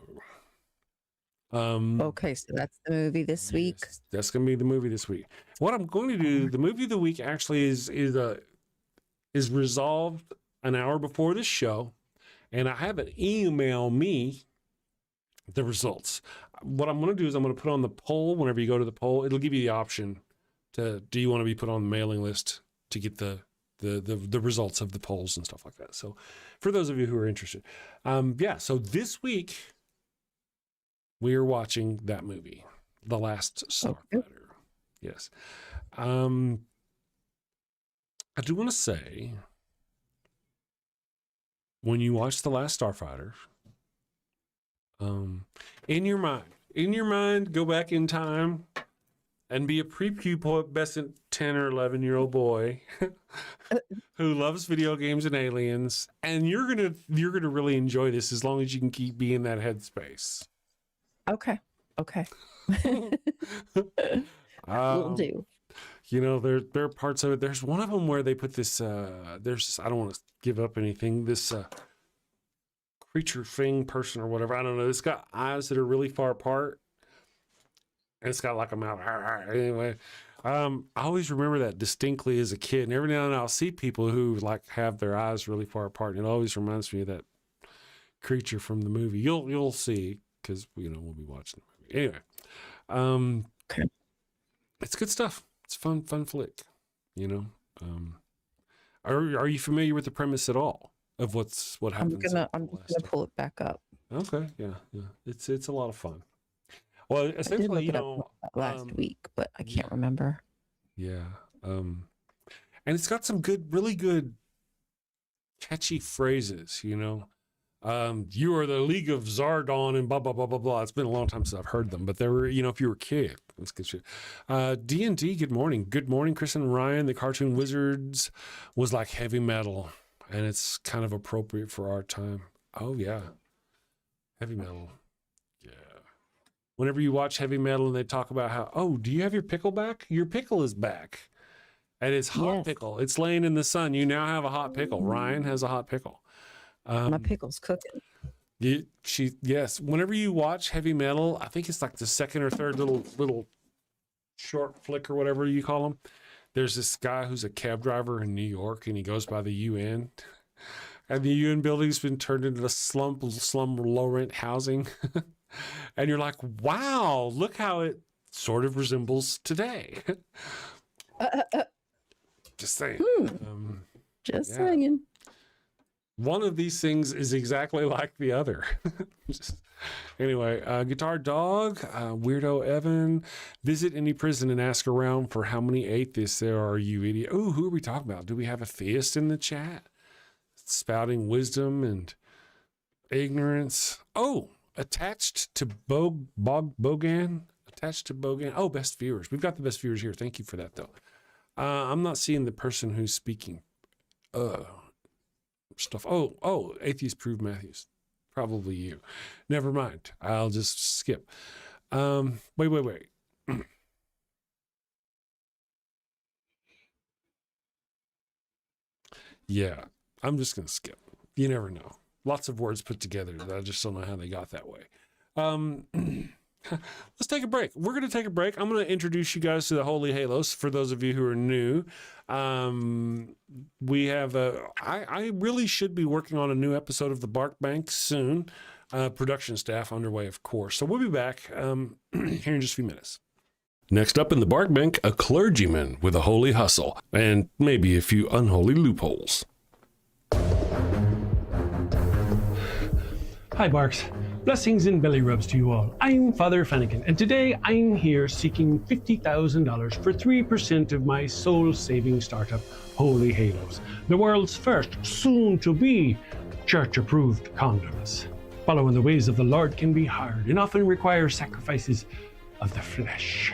okay, so that's the movie this week. Yes, that's going to be the movie this week. What I'm going to do, the movie of the week actually is resolved an hour before this show. And I have it email me the results. What I'm going to do is I'm going to put on the poll. Whenever you go to the poll, it'll give you the option to, do you want to be put on the mailing list to get the results of the polls and stuff like that. So for those of you who are interested, so this week we are watching that movie, The Last Starfighter. Yes. I do want to say, when you watch The Last Starfighter, in your mind, go back in time and be a prepubescent 10 or 11-year-old boy who loves video games and aliens, and you're gonna really enjoy this as long as you can keep being in that headspace. Okay. Will do. You know, there are parts of it. There's one of them where they put this, I don't want to give up anything, this creature thing, person, or whatever. I don't know. It's got eyes that are really far apart. And it's got like a mouth. Anyway, I always remember that distinctly as a kid. And every now and then I'll see people who like have their eyes really far apart. And it always reminds me of that creature from the movie. You'll see, because we'll be watching the movie. Anyway, Okay. It's good stuff. It's fun flick. Are you familiar with the premise at all of what happens? I'm just gonna pull it back up. Okay, yeah. It's a lot of fun. Well, I did essentially, look it up last week, but I can't remember. Yeah. And it's got some really good, catchy phrases, you are the League of Zardon and blah, blah, blah, blah, blah. It's been a long time since I've heard them, but they were, if you were a kid, that's good shit. D&D, good morning. Good morning, Chris and Ryan. The Cartoon Wizards was like heavy metal, and it's kind of appropriate for our time. Oh, yeah. Heavy metal. Yeah. Whenever you watch heavy metal and they talk about how, do you have your pickle back? Your pickle is back. And it's hot pickle. It's laying in the sun. You now have a hot pickle. Ryan has a hot pickle. My pickle's cooking. Yes. Whenever you watch heavy metal, I think it's like the second or third little short flick or whatever you call them. There's this guy who's a cab driver in New York, and he goes by the UN. And the UN building's been turned into a slum low rent housing. And you're like, wow, look how it sort of resembles today. Just saying. Just saying. One of these things is exactly like the other. Anyway, Guitar Dog, Weirdo Evan, visit any prison and ask around for how many atheists there are, you idiot. Oh, who are we talking about? Do we have a theist in the chat? Spouting wisdom and ignorance. Oh, attached to Bogan. Attached to Bogan. Oh, best viewers. We've got the best viewers here. Thank you for that, though. I'm not seeing the person who's speaking. Stuff. Oh, Atheist Prove Matthews. Probably you. Never mind. I'll just skip. Wait. Yeah, I'm just going to skip. You never know. Lots of words put together that I just don't know how they got that way. Let's take a break. We're going to take a break. I'm going to introduce you guys to the Holy Halos for those of you who are new. We have I really should be working on a new episode of the Bark Bank soon. Production staff underway, of course. So we'll be back here in just a few minutes. Next up in the Bark Bank, a clergyman with a holy hustle and maybe a few unholy loopholes. Hi, Barks. Blessings and belly rubs to you all. I'm Father Fennekin, and today I'm here seeking $50,000 for 3% of my soul-saving startup, Holy Halos, the world's first, soon-to-be, church-approved condoms. Following the ways of the Lord can be hard and often require sacrifices of the flesh.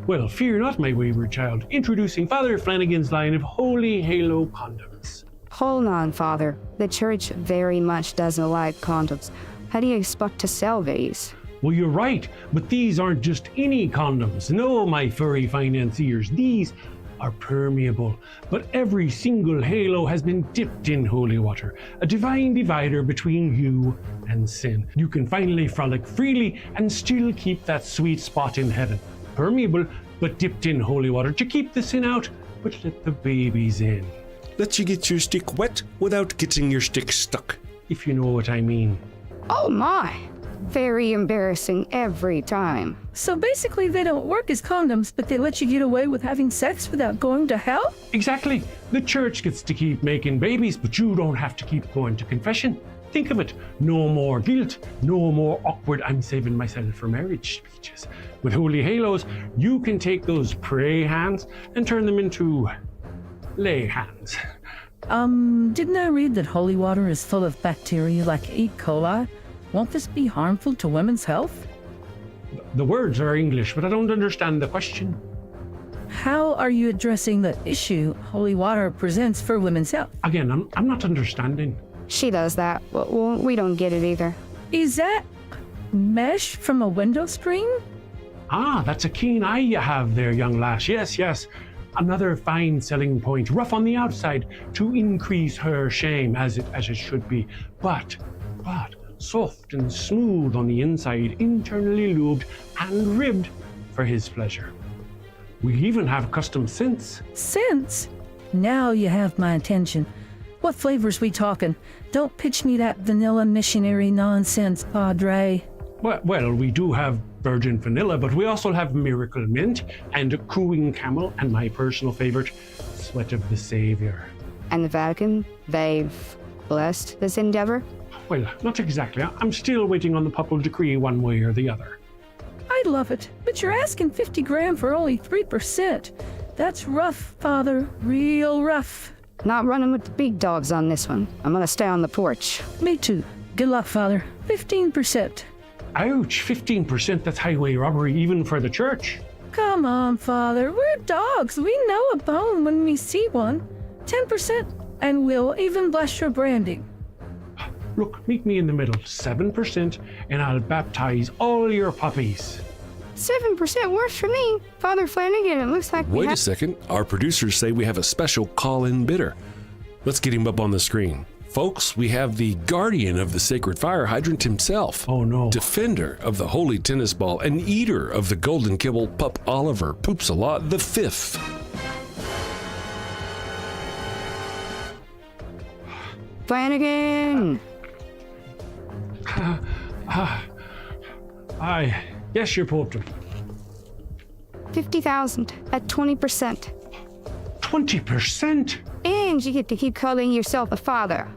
Well, fear not, my wayward child. Introducing Father Flanagan's line of Holy Halo condoms. Hold on, Father. The church very much doesn't like condoms. How do you expect to sell these? Well, you're right, but these aren't just any condoms. No, my furry financiers, these are permeable. But every single halo has been dipped in holy water, a divine divider between you and sin. You can finally frolic freely and still keep that sweet spot in heaven. Permeable, but dipped in holy water to keep the sin out, but let the babies in. Let you get your stick wet without getting your stick stuck, if you know what I mean. Oh my! Very embarrassing every time. So basically they don't work as condoms, but they let you get away with having sex without going to hell? Exactly. The church gets to keep making babies, but you don't have to keep going to confession. Think of it. No more guilt. No more awkward "I'm saving myself for marriage" speeches. With Holy Halos, you can take those pray hands and turn them into lay hands. Didn't I read that holy water is full of bacteria like E. coli? Won't this be harmful to women's health? The words are English, but I don't understand the question. How are you addressing the issue holy water presents for women's health? Again, I'm not understanding. She does that, but we don't get it either. Is that mesh from a window screen? Ah, that's a keen eye you have there, young lass. Yes. Another fine selling point, rough on the outside, to increase her shame, as it should be. But soft and smooth on the inside, internally lubed and ribbed for his pleasure. We even have custom scents. Scents? Now you have my attention. What flavors we talking? Don't pitch me that vanilla missionary nonsense, Padre. Well, we do have virgin vanilla, but we also have miracle mint and a cooing camel, and my personal favorite, sweat of the Savior. And the Vatican, they've blessed this endeavor? Well, not exactly. I'm still waiting on the papal decree one way or the other. I love it, but you're asking 50 grand for only 3%. That's rough, Father, real rough. Not running with the big dogs on this one. I'm gonna stay on the porch. Me too. Good luck, Father. 15%. Ouch, 15%, that's highway robbery even for the church. Come on, Father, we're dogs. We know a bone when we see one. 10%, and we'll even bless your branding. Look, meet me in the middle, 7%, and I'll baptize all your puppies. 7% works for me. Father Flanagan, it looks like Wait a second. Our producers say we have a special call-in bidder. Let's get him up on the screen. Folks, we have the guardian of the sacred fire hydrant himself. Oh no. Defender of the holy tennis ball and eater of the golden kibble, Pup Oliver Poops a Lot the Fifth. Flanagan! Yes, your poultry. 50,000 at 20%. 20%? And you get to keep calling yourself a father.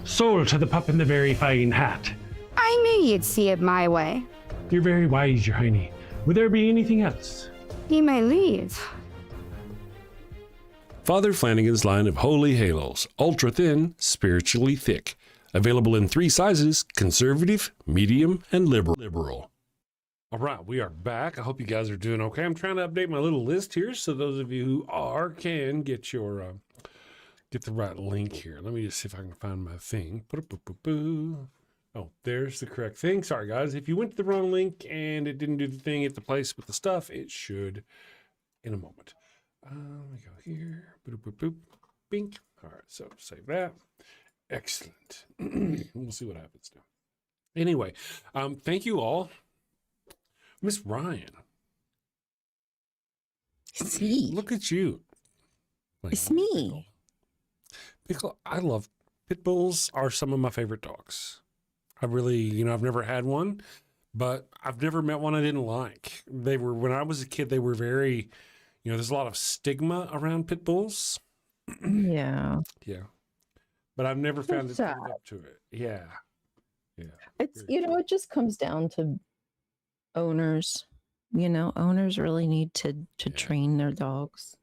Sold to the pup in the very fine hat. I knew you'd see it my way. You're very wise, your hiney. Would there be anything else? He may leave. Father Flanagan's line of holy halos, ultra thin, spiritually thick. Available in 3 sizes: conservative, medium, and liberal. All right, we are back. I hope you guys are doing okay. I'm trying to update my little list here, so those of you who are can get your get the right link here. Let me just see if I can find my thing. Oh, there's the correct thing. Sorry, guys. If you went to the wrong link and it didn't do the thing at the place with the stuff, it should in a moment. Let me go here. Boop, boop, boop. Bink. All right, so save that. Excellent. We'll see what happens now. Anyway, thank you all. Miss Ryan. It's me. Look at you. It's me. Pickle, I love pit bulls are some of my favorite dogs. I really, I've never had one, but I've never met one I didn't like. They were, when I was a kid, they were very, there's a lot of stigma around pit bulls. Yeah. Yeah. But I've never found it lived up to it. Yeah. Yeah. It's, it just comes down to owners. Owners really need to train their dogs.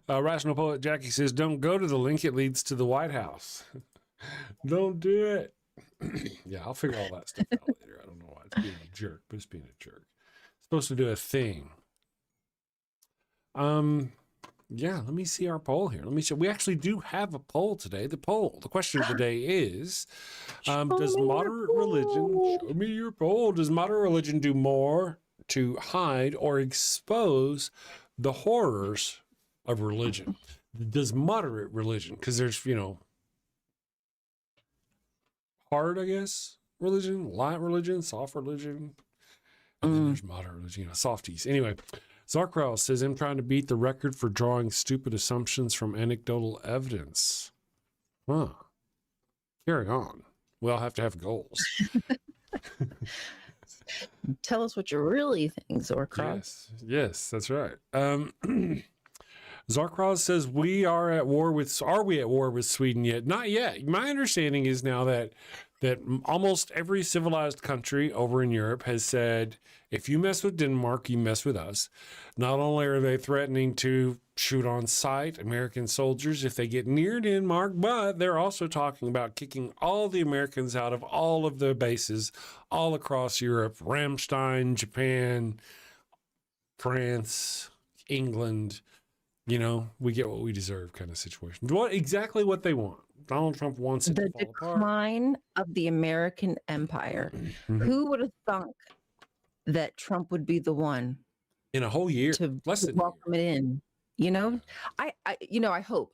Rational Poet Jackie says, don't go to the link. It leads to the White House. Don't do it. Yeah, I'll figure all that stuff out later. I don't know why it's being a jerk, but it's being a jerk. It's supposed to do a thing. Yeah, let me see our poll here. Let me see. We actually do have a poll today. The question of the day is, does moderate religion, show me your poll, does moderate religion do more to hide or expose the horrors of religion? Does moderate religion, because there's, hard, I guess, religion, light religion, soft religion, and then there's moderate religion, softies. Anyway, Zarkrow says, I'm trying to beat the record for drawing stupid assumptions from anecdotal evidence. Huh. Carry on. We all have to have goals. Tell us what you really think, Zarkrow. Yes, that's right. Zarkrow says, are we at war with Sweden yet? Not yet. My understanding is now that almost every civilized country over in Europe has said, if you mess with Denmark, you mess with us. Not only are they threatening to shoot on sight American soldiers if they get near Denmark, but they're also talking about kicking all the Americans out of all of their bases all across Europe, Ramstein, Japan, France, England. We get what we deserve kind of situation. Exactly what they want. Donald Trump wants it to fall decline of the American empire. Who would have thunk that Trump would be the one in a whole year to less than welcome it in? I hope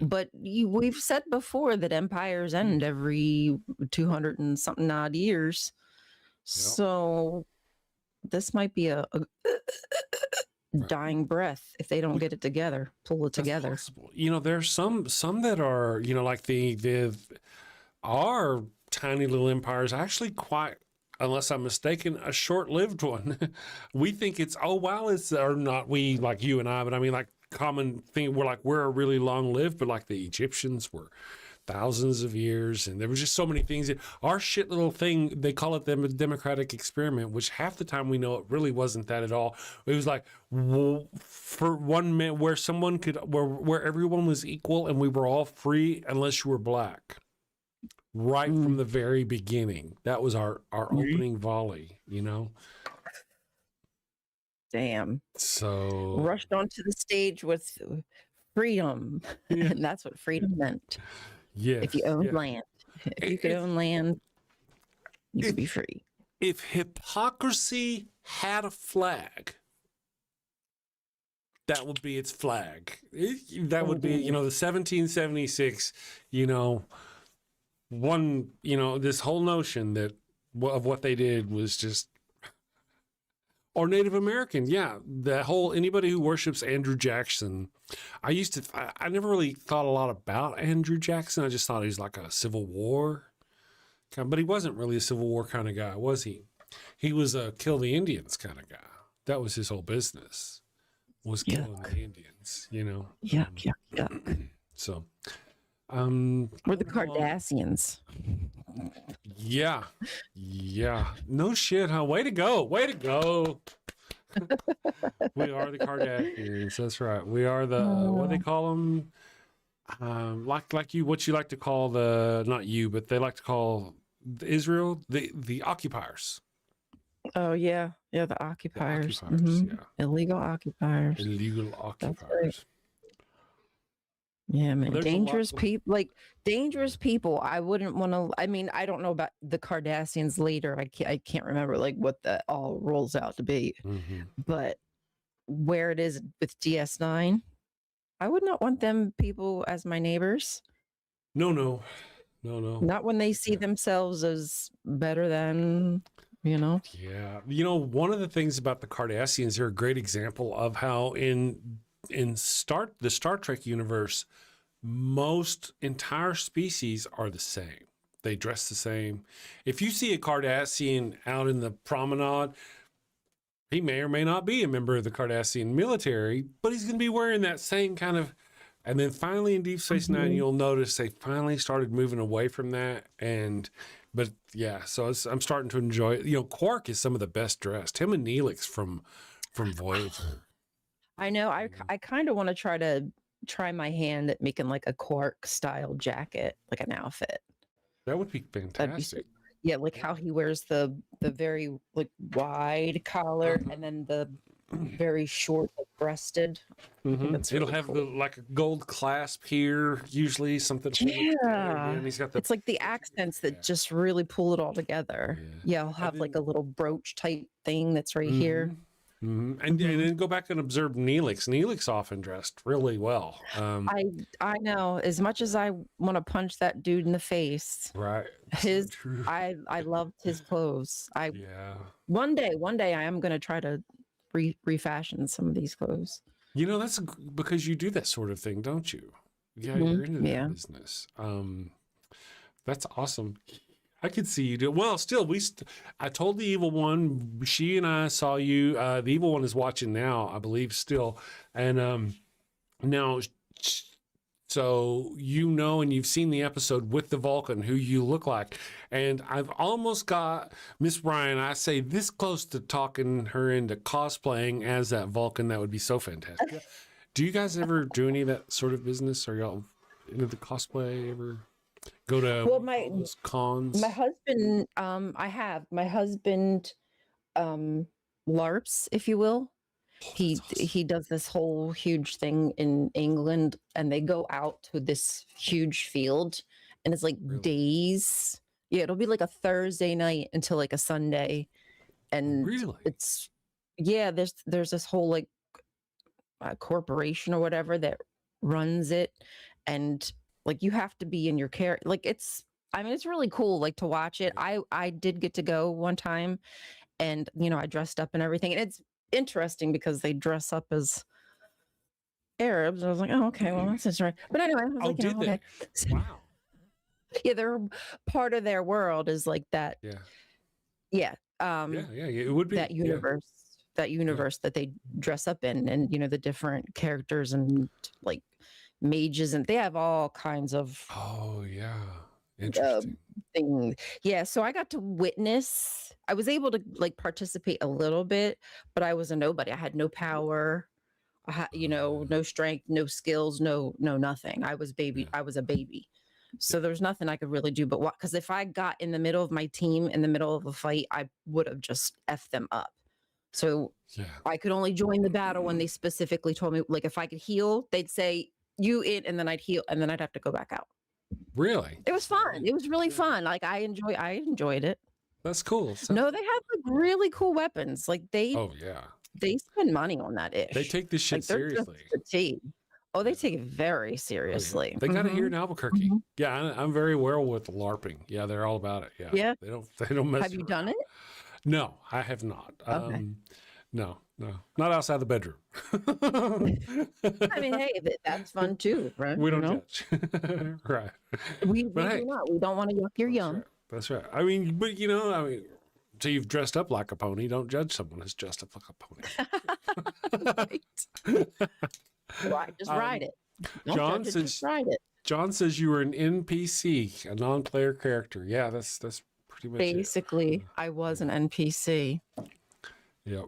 But we've said before that empires end every 200 and something odd years. So this might be a dying breath if they don't get it together, pull it together. Possible. You know, there's some that are, you know, like our tiny little empires actually quite, unless I'm mistaken, a short-lived one. We think it's, oh wow, it's, or not we, like you and I, but I mean like common thing, we're a really long-lived, but like the Egyptians were thousands of years, and there was just so many things. Our shit little thing, they call it the democratic experiment, which half the time we know it really wasn't that at all. It was like for 1 minute where someone could, where everyone was equal and we were all free unless you were black. Right from the very beginning. That was our opening volley, you know? Damn. So rushed onto the stage with freedom. And that's what freedom meant. Yeah. If you owned land. If you could own land, you could be free. If hypocrisy had a flag, that would be its flag. That would be, you know, the 1776, you know, one, you know, this whole notion that of what they did was just, or Native American. Yeah. That whole, anybody who worships Andrew Jackson, I never really thought a lot about Andrew Jackson. I just thought he was like a Civil War kind, but he wasn't really a Civil War kind of guy, was he? He was a kill the Indians kind of guy. That was his whole business, was killing the Indians, you know? Yuck. So, we're the Kardashians. Yeah. No shit, huh? Way to go. We are the Kardashians. That's right. We are the what do they call them? Like you, what you like to call not you, but they like to call Israel the occupiers. Oh yeah, the occupiers. Yeah. Illegal occupiers. Yeah, man. Dangerous people, dangerous people. I wouldn't want to. I mean, I don't know about the Kardashians later. I can't remember what that all rolls out to be. But where it is with DS9, I would not want them people as my neighbors. No. Not when they see themselves as better than, you know. Yeah, you know, one of the things about the Kardashians, they're a great example of how in the Star Trek universe, most entire species are the same. They dress the same. If you see a Kardashian out in the promenade, he may or may not be a member of the Kardashian military, but he's going to be wearing that same kind of. And then finally in Deep Space Nine, you'll notice they finally started moving away from that. But yeah, so I'm starting to enjoy it. You know, Quark is some of the best dressed. Him and Neelix from Voyager. I know. I kind of want to try my hand at making like a Quark style jacket, like an outfit. That would be fantastic. Like how he wears the very like wide collar and then the very short breasted. It'll have like a gold clasp here, usually something. And he's got it's like the accents that just really pull it all together. I'll have like a little brooch type thing that's right here. And then go back and observe Neelix. Neelix often dressed really well. I know. As much as I want to punch that dude in the face, right? I loved his clothes. One day I am going to try to refashion some of these clothes. You know, that's because you do that sort of thing, don't you? Yeah, you're into that business. That's awesome. I could see you do. Well, still, I told the evil one, she and I saw you. The evil one is watching now, I believe, still. And now, so you know, and you've seen the episode with the Vulcan, who you look like. And I've almost got Miss Bryan, I say this close to talking her into cosplaying as that Vulcan. That would be so fantastic. Do you guys ever do any of that sort of business? Are y'all into the cosplay ever? Go to cons? My husband, my husband LARPs, if you will. He does this whole huge thing in England, and they go out to this huge field, and it's like days. Yeah, it'll be like a Thursday night until like a Sunday, and it's there's this whole like corporation or whatever that runs it, and like you have to be in your character. Like it's really cool like to watch it. I did get to go one time, and I dressed up and everything, and it's interesting because they dress up as Arabs. I was like, oh, okay, well, that's right. But anyway, I was like, did they? Okay. Wow. Yeah, they're part of their world is like that. Yeah. Yeah. It would be that universe. That universe that they dress up in, and the different characters and like mages, and they have all kinds of interesting things. Yeah, so I got to witness. I was able to like participate a little bit, but I was a nobody. I had no power. I had, no strength, no skills, no nothing. I was baby. I was a baby. So there's nothing I could really do but what, because if I got in the middle of my team in the middle of a fight, I would have just effed them up. So I could only join the battle when they specifically told me, like, if I could heal, they'd say you in, and then I'd heal, and then I'd have to go back out. Really? It was fun. It was really fun. Like I enjoyed it. That's cool. No, they have like really cool weapons. Like they spend money on that ish. They take this shit seriously. Oh, they take it very seriously. They got it here in Albuquerque. Yeah, I'm very well with LARPing. Yeah, they're all about it. Yeah. They don't mess. Have you done it? No, I have not. Okay. No, not outside the bedroom. I mean, hey, that's fun too, right? We don't judge. Right. We do not. We don't want to yuck your yum. That's right. I mean, but so you've dressed up like a pony. Don't judge someone who's dressed up like a pony. Right. Just ride it. Just ride it. John says you were an NPC, a non-player character. Yeah, that's pretty much basically. I was an NPC. Yeah,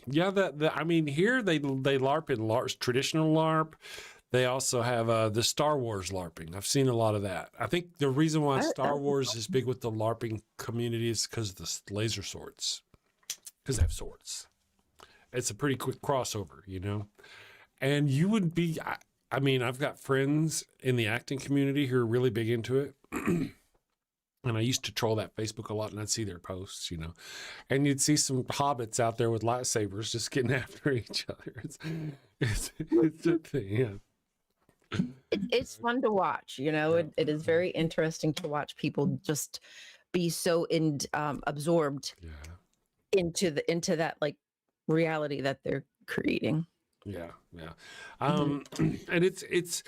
yeah. I mean, here they LARP in LARP, traditional LARP. They also have the Star Wars LARPing. I've seen a lot of that. I think the reason why Star Wars is big with the LARPing community is because of the laser swords. Because they have swords. It's a pretty quick crossover, And you would be, I mean, I've got friends in the acting community who are really big into it. And I used to troll that Facebook a lot, and I'd see their posts, and you'd see some hobbits out there with lightsabers just getting after each other. It's a thing, yeah. It's fun to watch, it is very interesting to watch people just be so absorbed into that like reality that they're creating. Yeah. And it's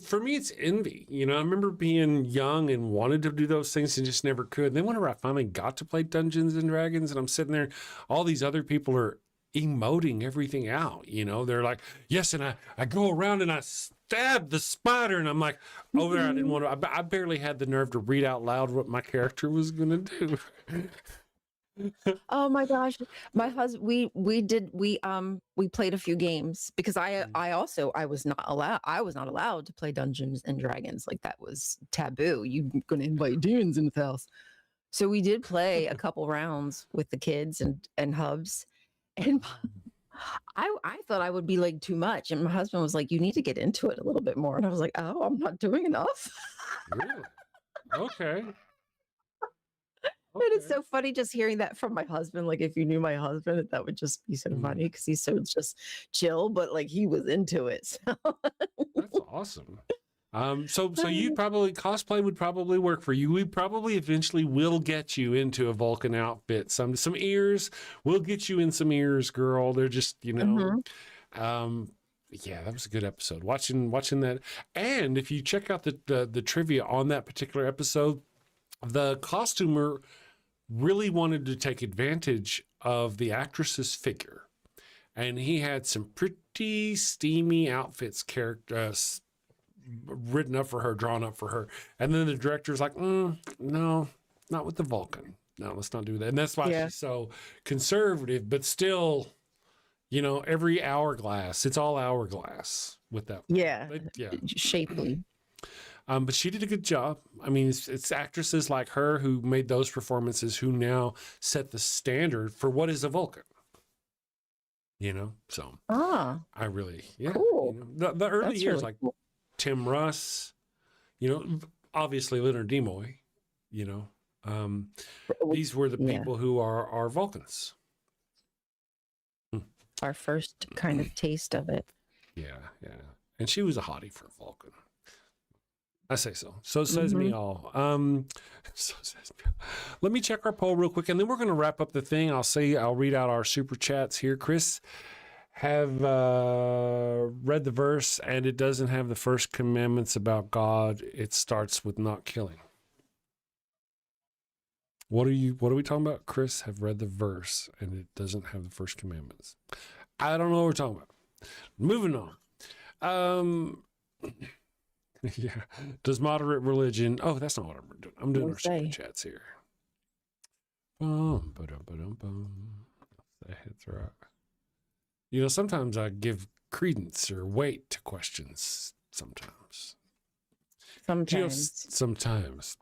for me, it's envy. I remember being young and wanted to do those things and just never could. And then whenever I finally got to play Dungeons and Dragons, and I'm sitting there, all these other people are emoting everything out. They're like, yes, and I go around and I stab the spider, and I'm like, oh, there, I didn't want to. I barely had the nerve to read out loud what my character was going to do. Oh my gosh, my husband, we played a few games because I was not allowed to play Dungeons and Dragons. Like that was taboo. You're gonna invite demons into the house. So we did play a couple rounds with the kids and hubs, and I thought I would be like too much, and my husband was like, you need to get into it a little bit more, and I was like, oh, I'm not doing enough. Really? Okay. It is so funny just hearing that from my husband. Like, if you knew my husband, that would just be so funny because he's so just chill, but like he was into it. So. That's awesome. So you probably cosplay would probably work for you. We probably eventually will get you into a Vulcan outfit. Some ears. We'll get you in some ears, girl. They're just yeah, that was a good episode. Watching that, and if you check out the trivia on that particular episode, the costumer really wanted to take advantage of the actress's figure, and he had some pretty steamy outfits written up for her, drawn up for her, and then the director's like, no, not with the Vulcan. No, let's not do that. And that's why she's so conservative, but still, every hourglass, it's all hourglass with that. Yeah, shapely. But she did a good job. I mean, it's actresses like her who made those performances who now set the standard for what is a Vulcan. So I really, cool. The early That's years, really like cool. Tim Russ, obviously Leonard Nimoy, these were the people who are Vulcans. Our first kind of taste of it. Yeah. And she was a hottie for Vulcan. I say so. So says me all. So says me. Let me check our poll real quick, and then we're going to wrap up the thing. I'll read out our super chats here. Chris have read the verse, and it doesn't have the first commandments about God. It starts with not killing. What are we talking about? Chris have read the verse, and it doesn't have the first commandments. I don't know what we're talking about. Moving on. Yeah. Does moderate religion? Oh, that's not what I'm doing. I'm doing our super chats here. That hits right. You know, sometimes I give credence or weight to questions. Sometimes. Sometimes.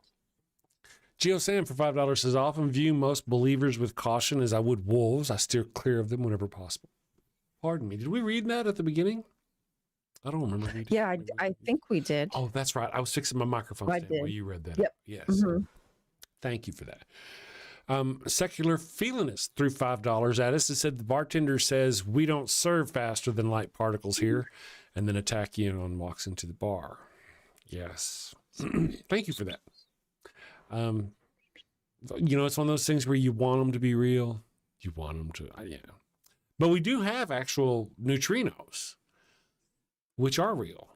Geo Sam for $5 says, I often view most believers with caution as I would wolves. I steer clear of them whenever possible. Pardon me. Did we read that at the beginning? I don't remember reading. Yeah, I think we did. Oh, that's right. I was fixing my microphone stand while you read that. Yep. Yes. Thank you for that. Secular Feelinist threw $5 at us. It said the bartender says we don't serve faster than light particles here, and then attack you and walks into the bar. Yes. Thank you for that. You know, it's one of those things where you want them to be real. You want them to, yeah. But we do have actual neutrinos, which are real.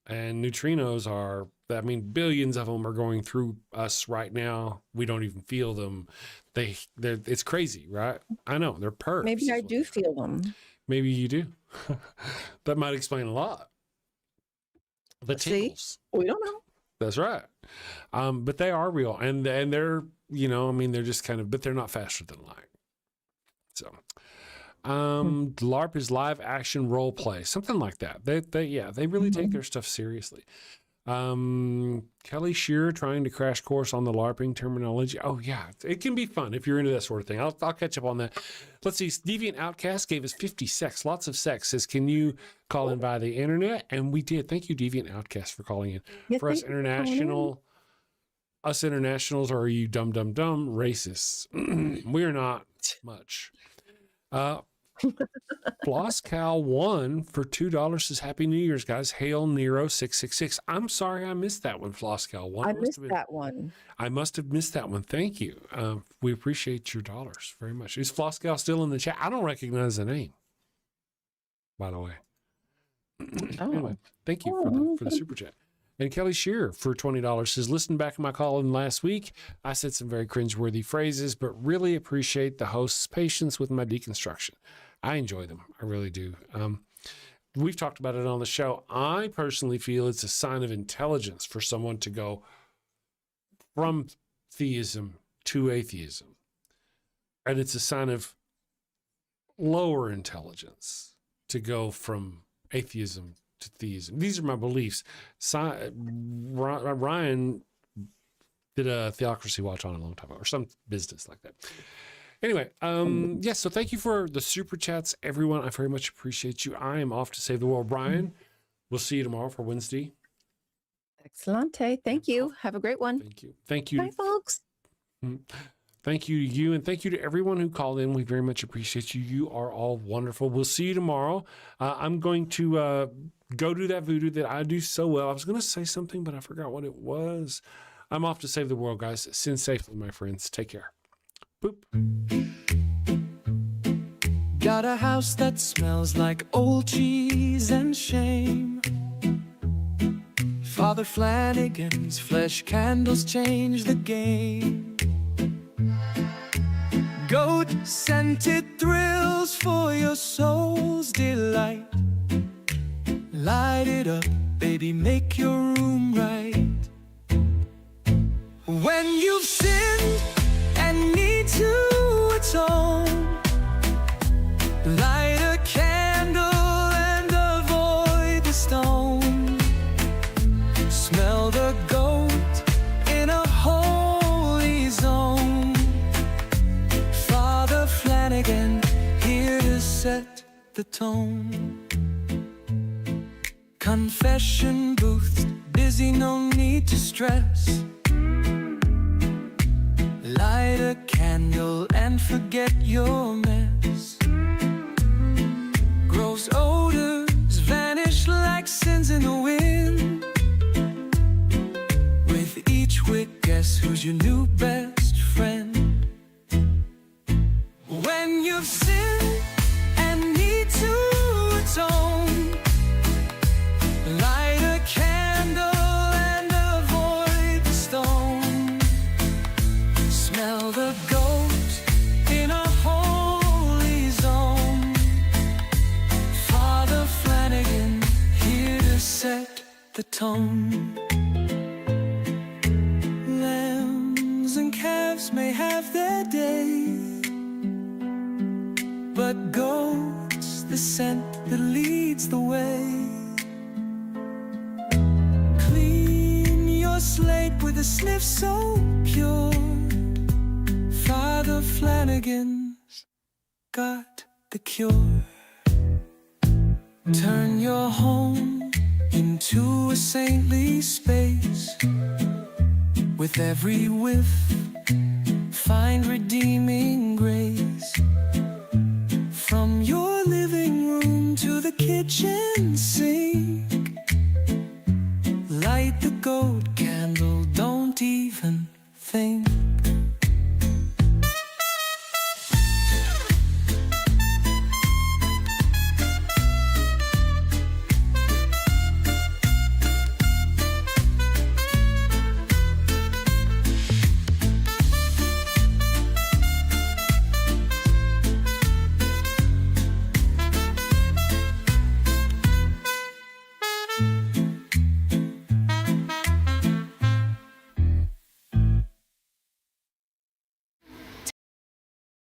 And neutrinos are, I mean, billions of them are going through us right now. We don't even feel them. It's crazy, right? I know, they're perps. Maybe I do feel them. Maybe you do. That might explain a lot. The tingles. We don't know. That's right. But they are real. And they're, you know, I mean, they're just kind of, but they're not faster than light. So, LARP is live action role play, something like that. They really take their stuff seriously. Kelly Shearer trying to crash course on the LARPing terminology. Oh yeah, it can be fun if you're into that sort of thing. I'll catch up on that. Let's see. Deviant Outcast gave us 50 sex, lots of sex. Says, can you call in via the internet? And we did. Thank you, Deviant Outcast, for calling in. Yes, for us internationals, or are you dumb racists? We're not much. Floscal 1 for $2 says, Happy New Year's, guys. Hail Nero 666. I'm sorry I missed that one, Floscal 1. I missed that one. I must have missed that one. Thank you. We appreciate your dollars very much. Is Floscal still in the chat? I don't recognize the name, by the way. Anyway, thank you for the super chat. And Kelly Shearer for $20 says, listen back to my call-in last week. I said some very cringeworthy phrases, but really appreciate the host's patience with my deconstruction. I enjoy them. I really do. We've talked about it on the show. I personally feel it's a sign of intelligence for someone to go from theism to atheism. And it's a sign of lower intelligence to go from atheism to theism. These are my beliefs. Ryan did a Theocracy Watch on a long time ago, or some business like that. Anyway, yes, so thank you for the super chats, everyone. I very much appreciate you. I am off to save the world. Brian, we'll see you tomorrow for Wednesday. Excellente. Thank you. Have a great one. Thank you. Thank you. Bye, folks. Thank you to you, and thank you to everyone who called in. We very much appreciate you. You are all wonderful. We'll see you tomorrow. I'm going to go do that voodoo that I do so well. I was going to say something, but I forgot what it was. I'm off to save the world, guys. Sin safely, my friends. Take care. Boop. Got a house that smells like old cheese and shame. Father Flanagan's flesh candles change the game. Goat-scented thrills for your soul's delight. Light it up, baby, make your room right. When you've sinned and need to atone, light a candle and avoid the stone. Smell the goat in a holy zone. Father Flanagan, here to set the tone. Confession booth, busy, no need to stress. Light a candle and forget your mess. Gross odors vanish like sins in who's your new best friend. When you've sinned and need to atone, light a candle and avoid the stone. Smell the goat in a holy zone. Father Flanagan here to set the tone. Lambs and calves may have their day, but goats the scent that leads the way. Clean your slate with a sniff so pure. Father Flanagan's got the cure. Turn your home into a saintly space. With every whiff, find redeeming grace. From your living room to the kitchen sink, light the goat candle, don't even think.